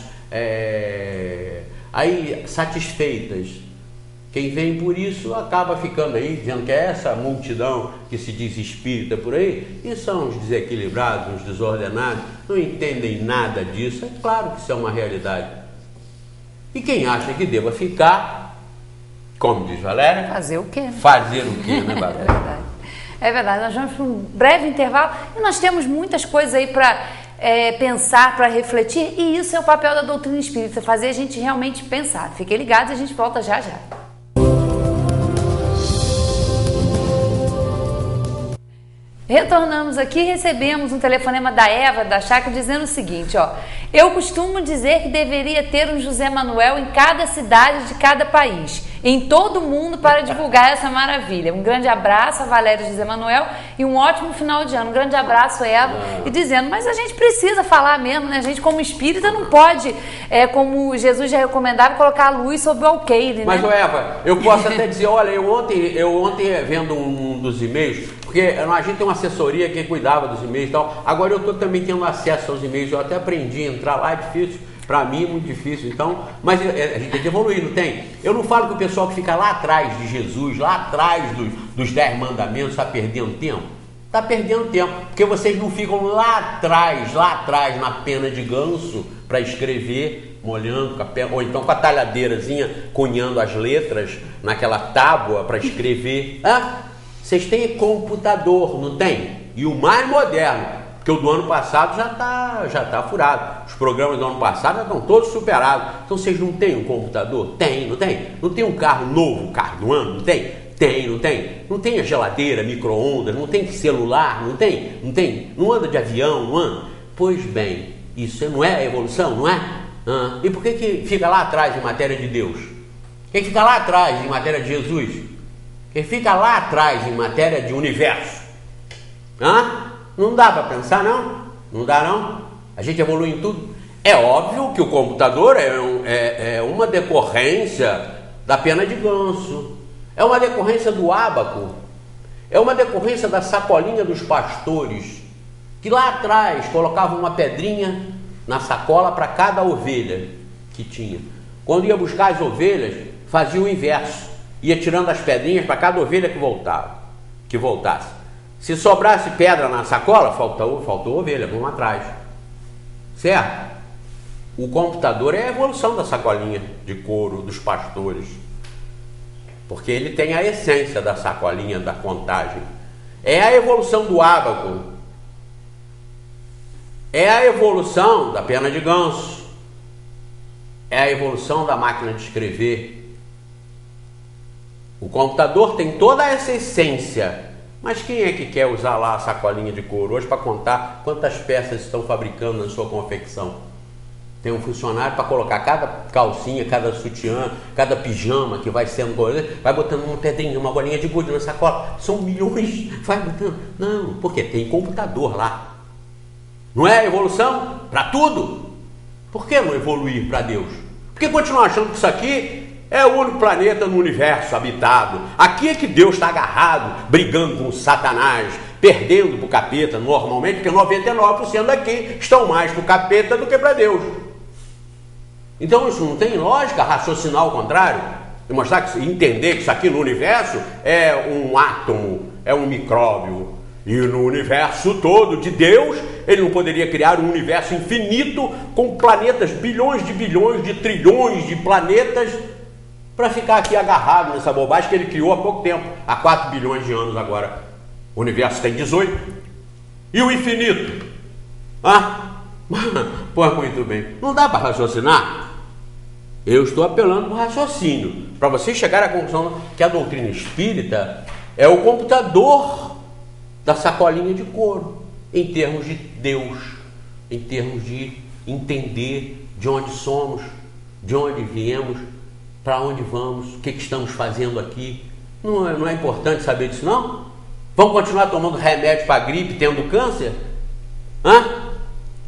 aí satisfeitas. Quem vem por isso acaba ficando aí, dizendo que é essa multidão que se diz espírita por aí, e são os desequilibrados, os desordenados, não entendem nada disso. É claro que isso é uma realidade. E quem acha que deva ficar, como diz Valéria... Fazer o quê? Fazer o quê, né, Valéria? É verdade. É verdade. Nós vamos para um breve intervalo e nós temos muitas coisas aí para pensar, para refletir, e isso é o papel da doutrina espírita, fazer a gente realmente pensar. Fiquem ligados e a gente volta já já. Retornamos aqui e recebemos um telefonema da Eva da Chácara dizendo o seguinte, ó: eu costumo dizer que deveria ter um José Manuel em cada cidade de cada país em todo mundo para divulgar essa maravilha. Um grande abraço a Valéria José Manuel e um ótimo final de ano. Um grande abraço, Eva. E dizendo, mas a gente precisa falar mesmo, né? A gente, como espírita, não pode, como Jesus já recomendava, colocar a luz sobre o alqueire, né? Mas, Eva, eu posso até dizer, olha, eu ontem vendo um dos e-mails, porque a gente tem uma assessoria que cuidava dos e-mails e tal, agora eu estou também tendo acesso aos e-mails, eu até aprendi a entrar lá, é difícil, para mim é muito difícil, então, mas a gente tem que evoluir, não tem? Eu não falo que o pessoal que fica lá atrás de Jesus, lá atrás dos 10 mandamentos, está perdendo tempo. Está perdendo tempo, porque vocês não ficam lá atrás, na pena de ganso, para escrever, molhando, ou então com a talhadeirazinha, cunhando as letras naquela tábua para escrever. Vocês têm computador, não tem? E o mais moderno, porque o do ano passado já tá furado. Os programas do ano passado já estão todos superados. Então vocês não têm um computador? Tem, não tem? Não tem um carro novo, carro do ano? Não tem? Tem, não tem? Não tem a geladeira, micro-ondas, não tem celular, não tem? Não tem? Não anda de avião, não anda? Pois bem, isso não é evolução, não é? E por que fica lá atrás em matéria de Deus? Quem fica lá atrás em matéria de Jesus? Quem fica lá atrás em matéria de universo? Não dá para pensar, não? Não dá, não? A gente evolui em tudo. É óbvio que o computador é uma decorrência da pena de ganso. É uma decorrência do ábaco, é uma decorrência da sacolinha dos pastores, que lá atrás colocavam uma pedrinha na sacola para cada ovelha que tinha. Quando ia buscar as ovelhas, fazia o inverso, ia tirando as pedrinhas para cada ovelha que voltasse. Se sobrasse pedra na sacola, faltou ovelha, vamos atrás. Certo? O computador é a evolução da sacolinha de couro dos pastores. Porque ele tem a essência da sacolinha da contagem. É a evolução do ábaco. É a evolução da pena de ganso. É a evolução da máquina de escrever. O computador tem toda essa essência. Mas quem é que quer usar lá a sacolinha de couro hoje para contar quantas peças estão fabricando na sua confecção? Tem um funcionário para colocar cada calcinha, cada sutiã, cada pijama que vai sendo, vai botando uma pedrinha, uma bolinha de gude na sacola. São milhões, vai botando. Não, porque tem computador lá. Não é evolução? Para tudo. Por que não evoluir para Deus? Por que continuar achando que isso aqui é o único planeta no universo habitado? Aqui é que Deus está agarrado, brigando com Satanás, perdendo para o capeta normalmente, porque 99% daqui estão mais para o capeta do que para Deus. Então isso não tem lógica raciocinar ao contrário, e mostrar entender que isso aqui no universo é um átomo, é um micróbio, e no universo todo de Deus, ele não poderia criar um universo infinito com planetas, bilhões, de trilhões de planetas, para ficar aqui agarrado nessa bobagem que ele criou há pouco tempo, há 4 bilhões de anos agora. O universo tem 18. E o infinito? Pois muito bem. Não dá para raciocinar? Eu estou apelando para o raciocínio, para você chegar à conclusão que a doutrina espírita é o computador da sacolinha de couro, em termos de Deus, em termos de entender de onde somos, de onde viemos, para onde vamos, o que estamos fazendo aqui. Não é importante saber disso, não? Vamos continuar tomando remédio para gripe, tendo câncer?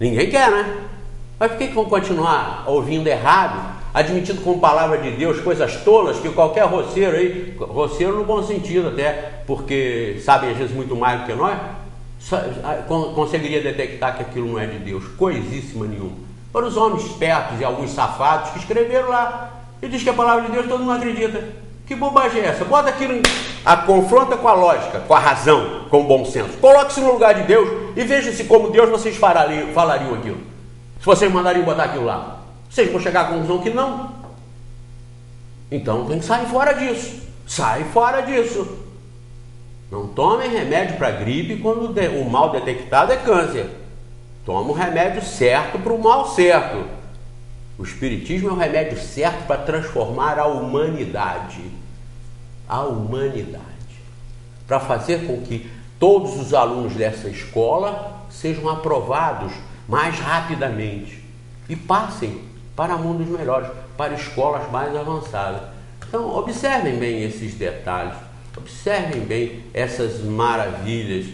Ninguém quer, né? Mas por que vão continuar ouvindo errado, admitindo como palavra de Deus coisas tolas que qualquer roceiro aí, roceiro no bom sentido até, porque sabem às vezes muito mais do que nós, conseguiria detectar que aquilo não é de Deus? Coisíssima nenhuma. Foram os homens espertos e alguns safados que escreveram lá, e diz que a palavra de Deus todo mundo acredita. Que bobagem é essa? Bota aquilo, confronta com a lógica, com a razão, com o bom senso. Coloque-se no lugar de Deus e veja se como Deus vocês falariam aquilo. Se vocês mandariam botar aquilo lá, vocês vão chegar à conclusão que não. Então tem que sair fora disso. Sai fora disso. Não tomem remédio para gripe quando o mal detectado é câncer. Toma o remédio certo para o mal certo. O Espiritismo é o remédio certo para transformar a humanidade. A humanidade. Para fazer com que todos os alunos dessa escola sejam aprovados mais rapidamente e passem para mundos melhores, para escolas mais avançadas. Então, observem bem esses detalhes, observem bem essas maravilhas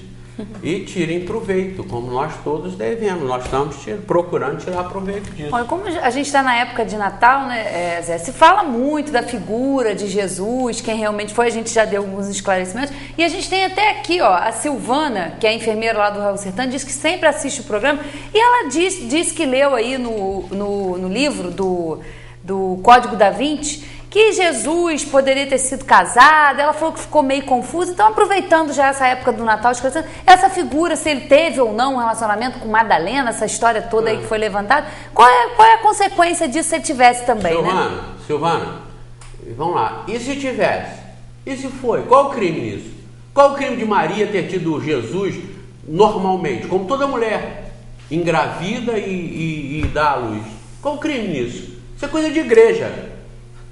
e tirem proveito, como nós todos devemos. Nós estamos procurando tirar proveito disso. Olha, como a gente está na época de Natal, né, Zé? Se fala muito da figura de Jesus, quem realmente foi, a gente já deu alguns esclarecimentos. E a gente tem até aqui, ó, a Silvana, que é a enfermeira lá do Raul Sertã, diz que sempre assiste o programa. E ela diz que leu aí no livro do Código da Vinci que Jesus poderia ter sido casado. Ela falou que ficou meio confusa. Então, aproveitando já essa época do Natal, essa figura, se ele teve ou não um relacionamento com Madalena, essa história toda aí que foi levantada, qual é a consequência disso se ele tivesse também, Silvana, vamos lá. E se tivesse? E se foi? Qual o crime nisso? Qual o crime de Maria ter tido Jesus normalmente, como toda mulher, engravida e dá à luz? Qual o crime nisso? Isso é coisa de igreja.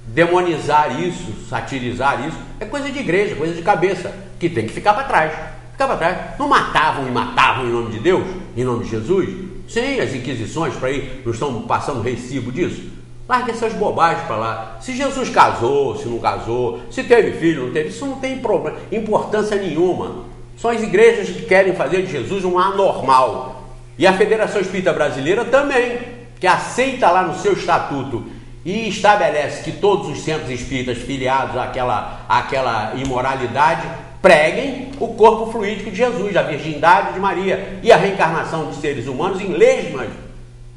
Demonizar isso, satirizar isso, é coisa de igreja, coisa de cabeça, que tem que ficar para trás. Ficar para trás. Não matavam e matavam em nome de Deus, em nome de Jesus? Sim, as inquisições para aí não estão passando recibo disso. Larga essas bobagens para lá. Se Jesus casou, se não casou, se teve filho, não teve, isso não tem problema, importância nenhuma. São as igrejas que querem fazer de Jesus um anormal. E a Federação Espírita Brasileira também, que aceita lá no seu estatuto e estabelece que todos os centros espíritas filiados àquela imoralidade preguem o corpo fluídico de Jesus, a virgindade de Maria e a reencarnação de seres humanos em lesmas.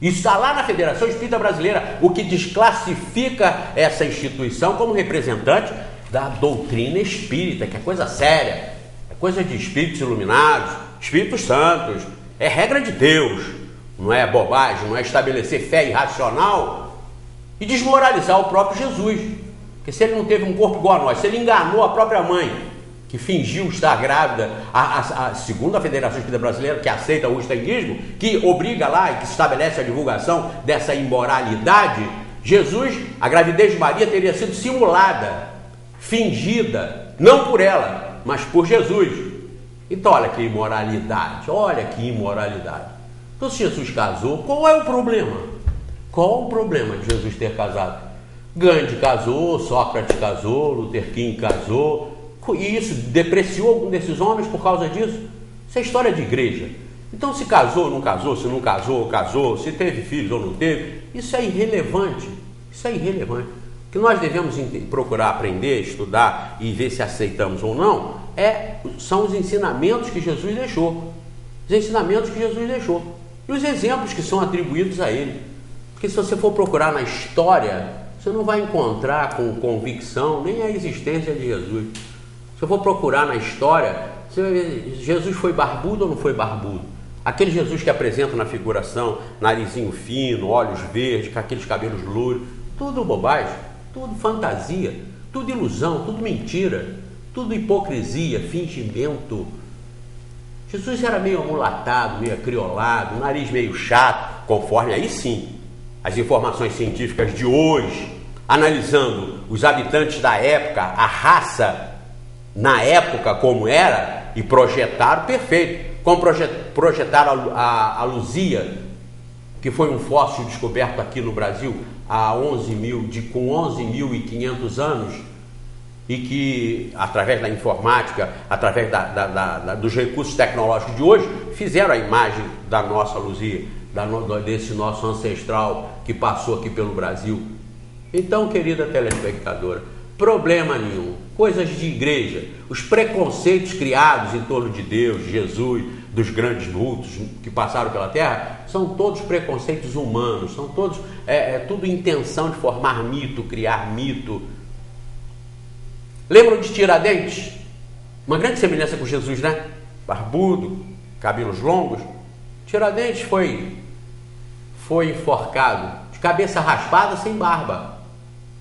Isso está lá na Federação Espírita Brasileira, o que desclassifica essa instituição como representante da doutrina espírita, que é coisa séria, é coisa de espíritos iluminados, espíritos santos, é regra de Deus, não é bobagem, não é estabelecer fé irracional e desmoralizar o próprio Jesus. Porque se ele não teve um corpo igual a nós, se ele enganou a própria mãe, que fingiu estar grávida, segundo a Federação Espírita Brasileira, que aceita o estanguismo, que obriga lá e que estabelece a divulgação dessa imoralidade, Jesus, a gravidez de Maria teria sido simulada, fingida, não por ela, mas por Jesus. Então olha que imoralidade, olha que imoralidade. Então se Jesus casou, qual é o problema? Qual o problema de Jesus ter casado? Gandhi casou, Sócrates casou, Luther King casou. E isso depreciou algum desses homens por causa disso? Isso é história de igreja. Então se casou ou não casou, se não casou ou casou, se teve filhos ou não teve, isso é irrelevante. Isso é irrelevante. O que nós devemos procurar aprender, estudar e ver se aceitamos ou não, são os ensinamentos que Jesus deixou. Os ensinamentos que Jesus deixou. E os exemplos que são atribuídos a ele. Porque se você for procurar na história, você não vai encontrar com convicção nem a existência de Jesus. Se eu for procurar na história, você vai ver, Jesus foi barbudo ou não foi barbudo? Aquele Jesus que apresenta na figuração, narizinho fino, olhos verdes, com aqueles cabelos louros, tudo bobagem, tudo fantasia, tudo ilusão, tudo mentira, tudo hipocrisia, fingimento. Jesus era meio amulatado, meio acriolado, nariz meio chato, conforme aí sim as informações científicas de hoje, analisando os habitantes da época, a raça na época como era, e projetaram perfeito. Como projetaram a Luzia, que foi um fóssil descoberto aqui no Brasil com 11.500 anos, e que, através da informática, através dos recursos tecnológicos de hoje, fizeram a imagem da nossa Luzia, desse nosso ancestral que passou aqui pelo Brasil. Então, querida telespectadora, problema nenhum, coisas de igreja, os preconceitos criados em torno de Deus, de Jesus, dos grandes vultos que passaram pela Terra, são todos preconceitos humanos, são todos, tudo intenção de formar mito, criar mito. Lembram de Tiradentes? Uma grande semelhança com Jesus, né? Barbudo, cabelos longos. Tiradentes foi enforcado, de cabeça raspada, sem barba.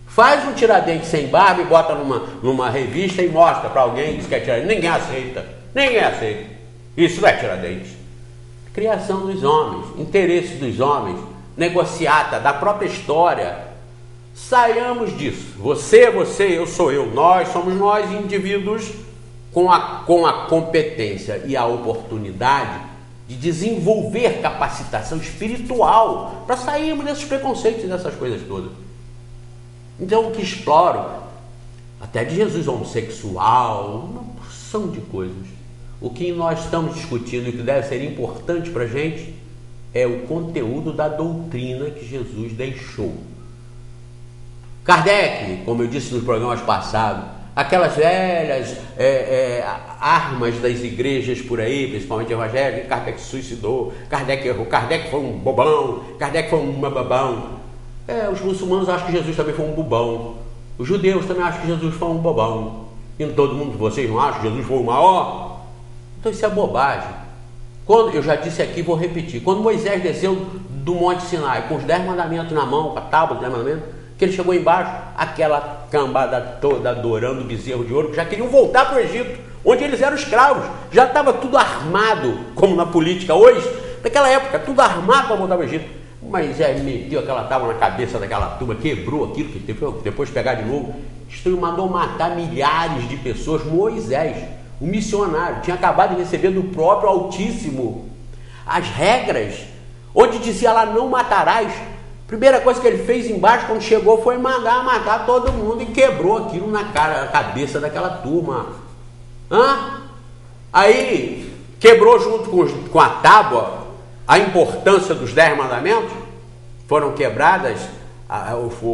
Faz um Tiradentes sem barba e bota numa revista e mostra para alguém que quer Tiradentes. Ninguém aceita. Isso não é Tiradentes. Criação dos homens, interesse dos homens, negociata da própria história. Saiamos disso. Você, eu sou eu. Nós somos nós, indivíduos com a competência e a oportunidade de desenvolver capacitação espiritual para sairmos desses preconceitos e dessas coisas todas. Então, o que exploro até de Jesus homossexual, uma porção de coisas. O que nós estamos discutindo e que deve ser importante para a gente é o conteúdo da doutrina que Jesus deixou. Kardec, como eu disse nos programas passados, aquelas velhas armas das igrejas por aí, principalmente evangélicas, Kardec se suicidou, Kardec errou, Kardec foi um bobão, Kardec foi um babão. Os muçulmanos acham que Jesus também foi um bobão. Os judeus também acham que Jesus foi um bobão. E todo mundo, vocês não acham que Jesus foi o maior? Então isso é bobagem. Quando, eu já disse aqui, vou repetir. Quando Moisés desceu do Monte Sinai com os 10 mandamentos na mão, com a tábua dos 10 mandamentos, que ele chegou embaixo, aquela cambada toda adorando o bezerro de ouro, que já queriam voltar para o Egito, onde eles eram escravos. Já estava tudo armado, como na política hoje, naquela época, tudo armado para voltar para o Egito. Moisés meteu aquela tábua na cabeça daquela turma, quebrou aquilo, que depois pegar de novo, destruiu, mandou matar milhares de pessoas. Moisés, o missionário, tinha acabado de receber do próprio Altíssimo as regras, onde dizia lá, não matarás. Primeira coisa que ele fez embaixo, quando chegou, foi mandar matar todo mundo e quebrou aquilo na cabeça daquela turma. Aí, quebrou junto com a tábua a importância dos 10 mandamentos. Foram quebradas,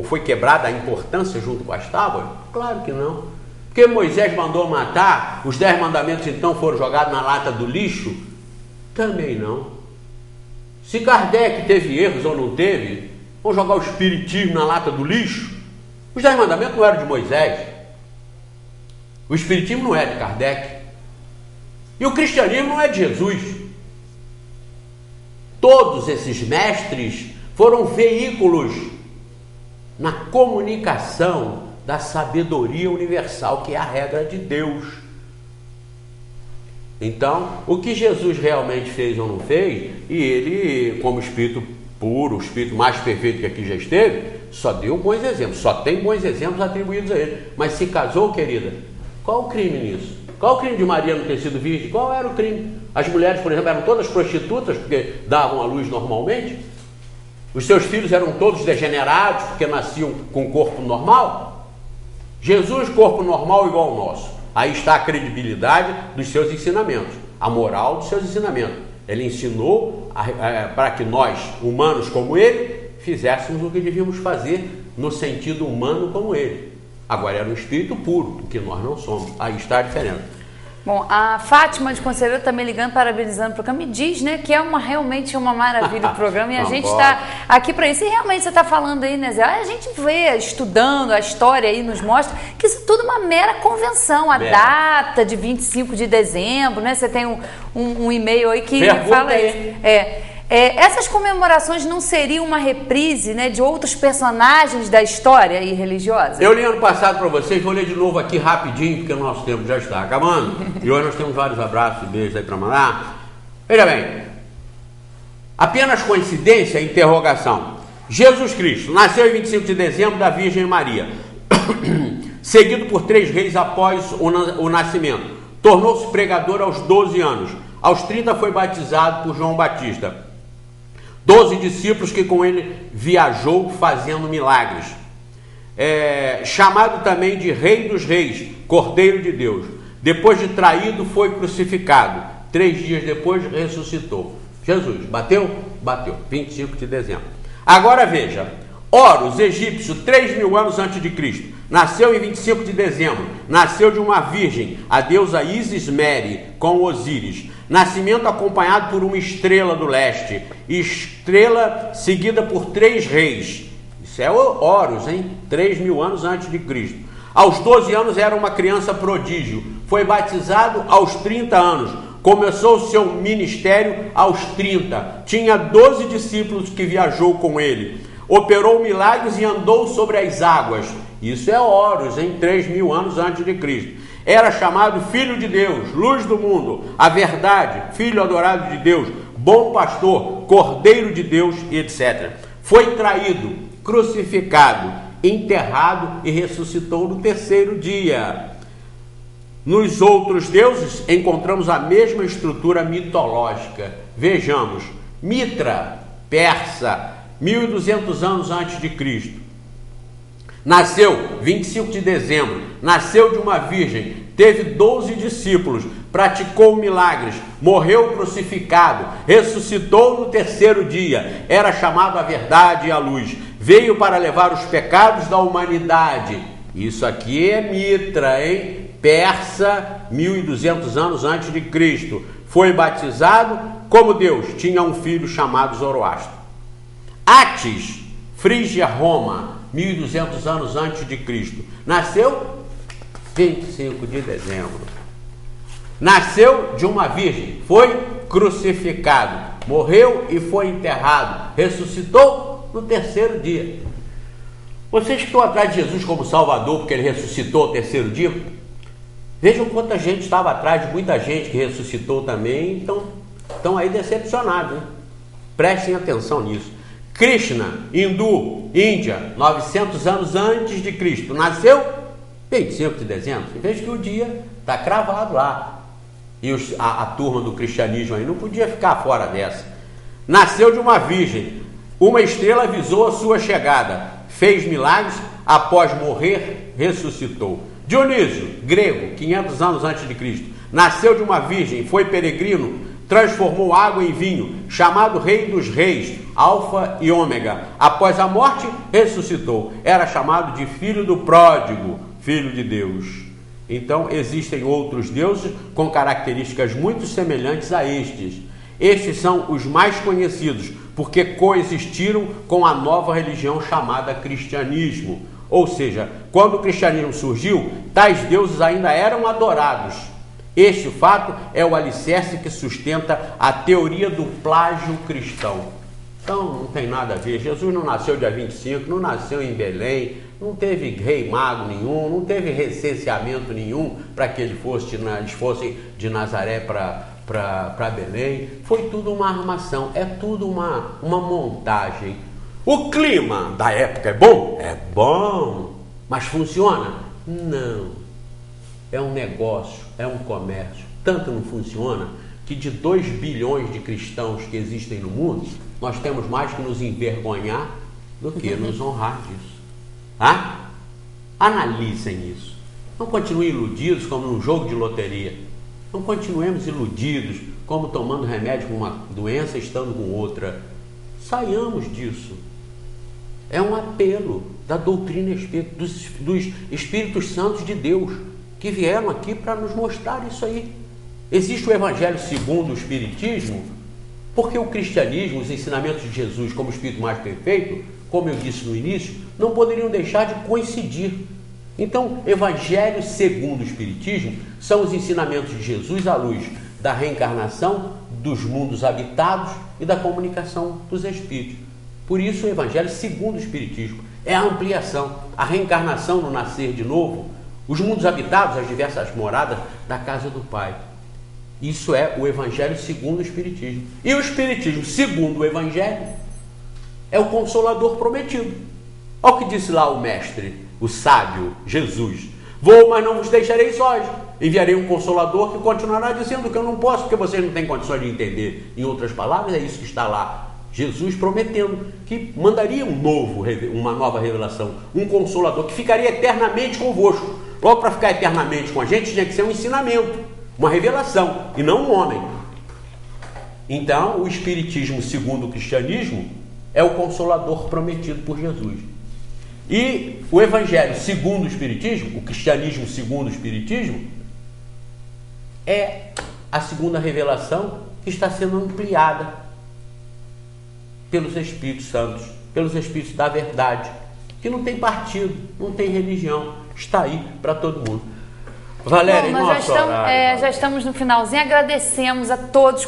foi quebrada a importância junto com as tábuas? Claro que não. Porque Moisés mandou matar, os 10 mandamentos então foram jogados na lata do lixo? Também não. Se Kardec teve erros ou não teve, vamos jogar o espiritismo na lata do lixo? Os 10 mandamentos não eram de Moisés. O espiritismo não é de Kardec. E o cristianismo não é de Jesus. Todos esses mestres foram veículos na comunicação da sabedoria universal, que é a regra de Deus. Então, o que Jesus realmente fez ou não fez, e ele, como espírito puro, o espírito mais perfeito que aqui já esteve, só deu bons exemplos, só tem bons exemplos atribuídos a ele. Mas se casou, querida, qual o crime nisso? Qual o crime de Maria não ter sido virgem? Qual era o crime? As mulheres, por exemplo, eram todas prostitutas, porque davam à luz normalmente. Os seus filhos eram todos degenerados, porque nasciam com corpo normal. Jesus, corpo normal igual ao nosso. Aí está a credibilidade dos seus ensinamentos, a moral dos seus ensinamentos. Ele ensinou para que nós, humanos como ele, fizéssemos o que devíamos fazer no sentido humano como ele. Agora era um espírito puro, o que nós não somos. Aí está a diferença. Bom, a Fátima de Conselheiro também ligando, parabenizando o programa, me diz, né, que é realmente uma maravilha o programa, e a gente está aqui para isso. E realmente você está falando aí, né, Zé? A gente vê, estudando a história aí, nos mostra que isso é tudo uma mera convenção. A data de 25 de dezembro, né? Você tem um e-mail aí que fala isso. Essas comemorações não seriam uma reprise, né, de outros personagens da história e religiosa? Eu li ano passado para vocês, vou ler de novo aqui rapidinho, porque o nosso tempo já está acabando. E hoje nós temos vários abraços e beijos aí para mandar. Veja bem, apenas coincidência, interrogação. Jesus Cristo nasceu em 25 de dezembro da Virgem Maria, seguido por 3 reis após o nascimento. Tornou-se pregador aos 12 anos. Aos 30 foi batizado por João Batista. 12 discípulos que com ele viajou fazendo milagres. Chamado também de Rei dos Reis, Cordeiro de Deus. Depois de traído, foi crucificado. 3 dias depois, ressuscitou. Jesus, bateu? Bateu. 25 de dezembro. Agora veja. Horus, egípcio, 3.000 anos antes de Cristo. Nasceu em 25 de dezembro. Nasceu de uma virgem, a deusa Isis Meri, com Osíris. Nascimento acompanhado por uma estrela do leste. Estrela seguida por 3 reis. Isso é Horus, hein? 3.000 anos antes de Cristo. Aos 12 anos era uma criança prodígio. Foi batizado aos 30 anos. Começou seu ministério aos 30. Tinha 12 discípulos que viajou com ele. Operou milagres e andou sobre as águas. Isso é Horus, em 3.000 anos antes de Cristo. Era chamado Filho de Deus, Luz do Mundo, a Verdade, Filho adorado de Deus, Bom Pastor, Cordeiro de Deus, etc. Foi traído, crucificado, enterrado e ressuscitou no 3º dia. Nos outros deuses encontramos a mesma estrutura mitológica. Vejamos, Mitra, persa, 1.200 anos antes de Cristo. Nasceu 25 de dezembro, nasceu de uma virgem, teve 12 discípulos, praticou milagres, morreu crucificado, ressuscitou no terceiro dia, era chamado a verdade e a luz, veio para levar os pecados da humanidade. Isso aqui é Mitra, hein? Persa, 1200 anos antes de Cristo. Foi batizado como Deus, tinha um filho chamado Zoroastro. Atis, Frígia, Roma, 1200 anos antes de Cristo. Nasceu 25 de dezembro. Nasceu de uma virgem, foi crucificado, morreu e foi enterrado, ressuscitou no terceiro dia. Vocês que estão atrás de Jesus como Salvador, porque ele ressuscitou no terceiro dia, vejam quanta gente estava atrás de muita gente que ressuscitou também, então estão aí decepcionados, né? Prestem atenção nisso. Krishna, hindu, Índia, 900 anos antes de Cristo, nasceu 25 de dezembro. Você veja que o dia está cravado lá. E a turma do cristianismo aí não podia ficar fora dessa. Nasceu de uma virgem, uma estrela avisou a sua chegada, fez milagres, após morrer, ressuscitou. Dionísio, grego, 500 anos antes de Cristo, nasceu de uma virgem, foi peregrino, transformou água em vinho, chamado Rei dos Reis, Alfa e Ômega. Após a morte, ressuscitou. Era chamado de Filho do Pródigo, Filho de Deus. Então, existem outros deuses com características muito semelhantes a estes. Estes são os mais conhecidos, porque coexistiram com a nova religião chamada cristianismo. Ou seja, quando o cristianismo surgiu, tais deuses ainda eram adorados. Este fato é o alicerce que sustenta a teoria do plágio cristão. Então, não tem nada a ver. Jesus não nasceu dia 25, não nasceu em Belém, não teve rei mago nenhum, não teve recenseamento nenhum para que eles fossem de Nazaré para Belém. Foi tudo uma armação, é tudo uma montagem. O clima da época é bom? É bom. Mas funciona? Não. É um negócio, é um comércio. Tanto não funciona que de 2 bilhões de cristãos que existem no mundo, nós temos mais que nos envergonhar do que nos honrar disso. Tá? Analisem isso. Não continuem iludidos como num jogo de loteria. Não continuemos iludidos como tomando remédio com uma doença e estando com outra. Saiamos disso. É um apelo da doutrina espírita, dos Espíritos Santos de Deus, que vieram aqui para nos mostrar isso aí. Existe o Evangelho segundo o Espiritismo, porque o cristianismo, os ensinamentos de Jesus como Espírito mais perfeito, como eu disse no início, não poderiam deixar de coincidir. Então, Evangelho segundo o Espiritismo são os ensinamentos de Jesus à luz da reencarnação, dos mundos habitados e da comunicação dos espíritos. Por isso, o Evangelho segundo o Espiritismo é a ampliação, a reencarnação no nascer de novo, os mundos habitados, as diversas moradas da casa do Pai. Isso é o Evangelho segundo o Espiritismo. E o Espiritismo segundo o Evangelho é o Consolador prometido. Olha o que disse lá o mestre, o sábio Jesus: vou, mas não vos deixarei sós. Enviarei um Consolador que continuará dizendo que eu não posso, porque vocês não têm condições de entender. Em outras palavras, é isso que está lá. Jesus prometendo que mandaria uma nova revelação, um Consolador que ficaria eternamente convosco. Logo, para ficar eternamente com a gente, tinha que ser um ensinamento, uma revelação, e não um homem. Então, o Espiritismo segundo o cristianismo é o Consolador prometido por Jesus. E o Evangelho segundo o Espiritismo, o cristianismo segundo o Espiritismo, é a segunda revelação que está sendo ampliada pelos Espíritos Santos, pelos Espíritos da Verdade, que não tem partido, não tem religião, está aí para todo mundo. Valéria, nós já estamos no finalzinho. Agradecemos a todos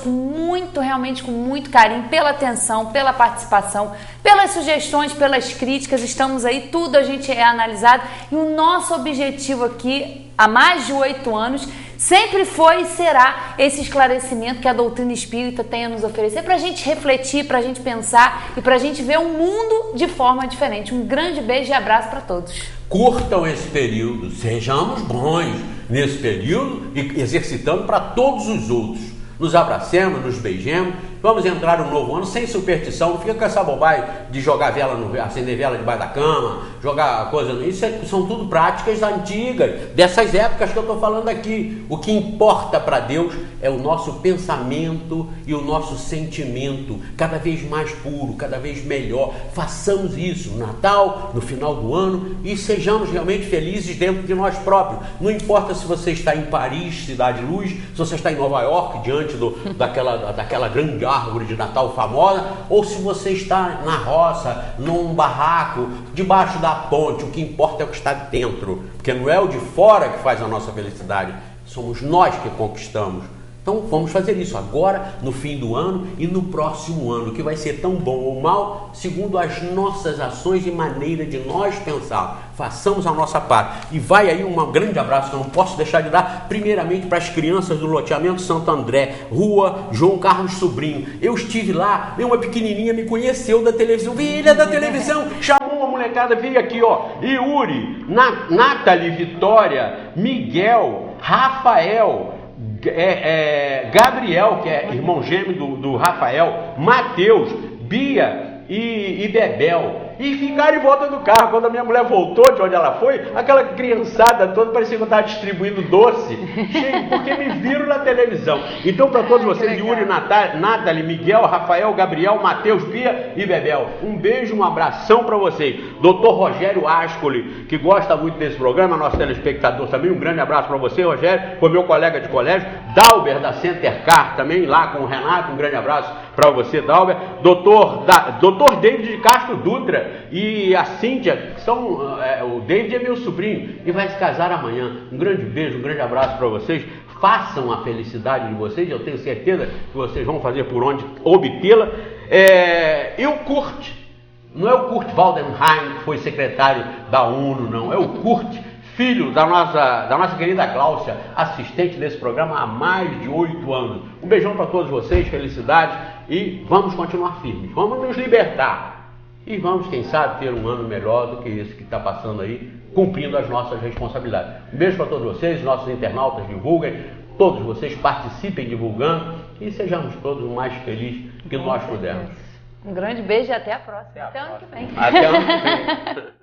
realmente com muito carinho, pela atenção, pela participação, pelas sugestões, pelas críticas. Estamos aí, tudo a gente é analisado. E o nosso objetivo aqui, há mais de 8 anos, sempre foi e será esse esclarecimento que a doutrina espírita tem a nos oferecer, para a gente refletir, para a gente pensar e para a gente ver o mundo de forma diferente. Um grande beijo e abraço para todos. Curtam esse período, sejamos bons nesse período e exercitando para todos os outros. nos abracemos, nos beijemos, vamos entrar no novo ano sem superstição, não fica com essa bobagem de jogar vela, acender vela debaixo da cama, jogar coisa, isso são tudo práticas antigas, dessas épocas que eu estou falando aqui. O que importa para Deus é o nosso pensamento e o nosso sentimento, cada vez mais puro, cada vez melhor. Façamos isso no Natal, no final do ano, e sejamos realmente felizes dentro de nós próprios. Não importa se você está em Paris, Cidade Luz, se você está em Nova York, diante daquela grande árvore de Natal famosa, ou se você está na roça, num barraco, debaixo da ponte. O que importa é o que está dentro, porque não é o de fora que faz a nossa felicidade, somos nós que conquistamos. Então vamos fazer isso agora, no fim do ano e no próximo ano, que vai ser tão bom ou mal, segundo as nossas ações e maneira de nós pensar. Façamos a nossa parte. E vai aí um grande abraço que eu não posso deixar de dar, primeiramente para as crianças do loteamento Santo André, Rua João Carlos Sobrinho. Eu estive lá, uma pequenininha me conheceu da televisão, filha da televisão, chamou uma molecada, veio aqui, ó, Yuri, Nathalie, Vitória, Miguel, Rafael, Gabriel, que é irmão gêmeo do Rafael, Mateus, Bia e Bebel. E ficaram em volta do carro. Quando a minha mulher voltou de onde ela foi, aquela criançada toda parecia que eu estava distribuindo doce, cheio, porque me viram na televisão. Então, para todos vocês, Yuri, Nathalie, Miguel, Rafael, Gabriel, Mateus, Bia e Bebel, um beijo, um abração para vocês. Dr. Rogério Ascoli, que gosta muito desse programa, nosso telespectador também, um grande abraço para você, Rogério, foi meu colega de colégio. Dalber, da Centercar, também lá com o Renato, um grande abraço para você, Dalber. Dr. David de Castro Dutra e a Cíntia, que são, o David é meu sobrinho e vai se casar amanhã. Um grande beijo, um grande abraço para vocês. Façam a felicidade de vocês, eu tenho certeza que vocês vão fazer por onde obtê-la. E o Kurt, não é o Kurt Waldenheim, que foi secretário da ONU, não, é o Kurt, filho da nossa querida Cláudia, assistente desse programa há mais de 8 anos. Um beijão para todos vocês, felicidades, e vamos continuar firmes, vamos nos libertar. E vamos, quem sabe, ter um ano melhor do que esse que está passando aí, cumprindo as nossas responsabilidades. Um beijo para todos vocês, nossos internautas, divulguem, todos vocês participem divulgando e sejamos todos o mais felizes que nós pudermos. Um grande beijo e até a próxima. Até ano que vem. Até ano que vem.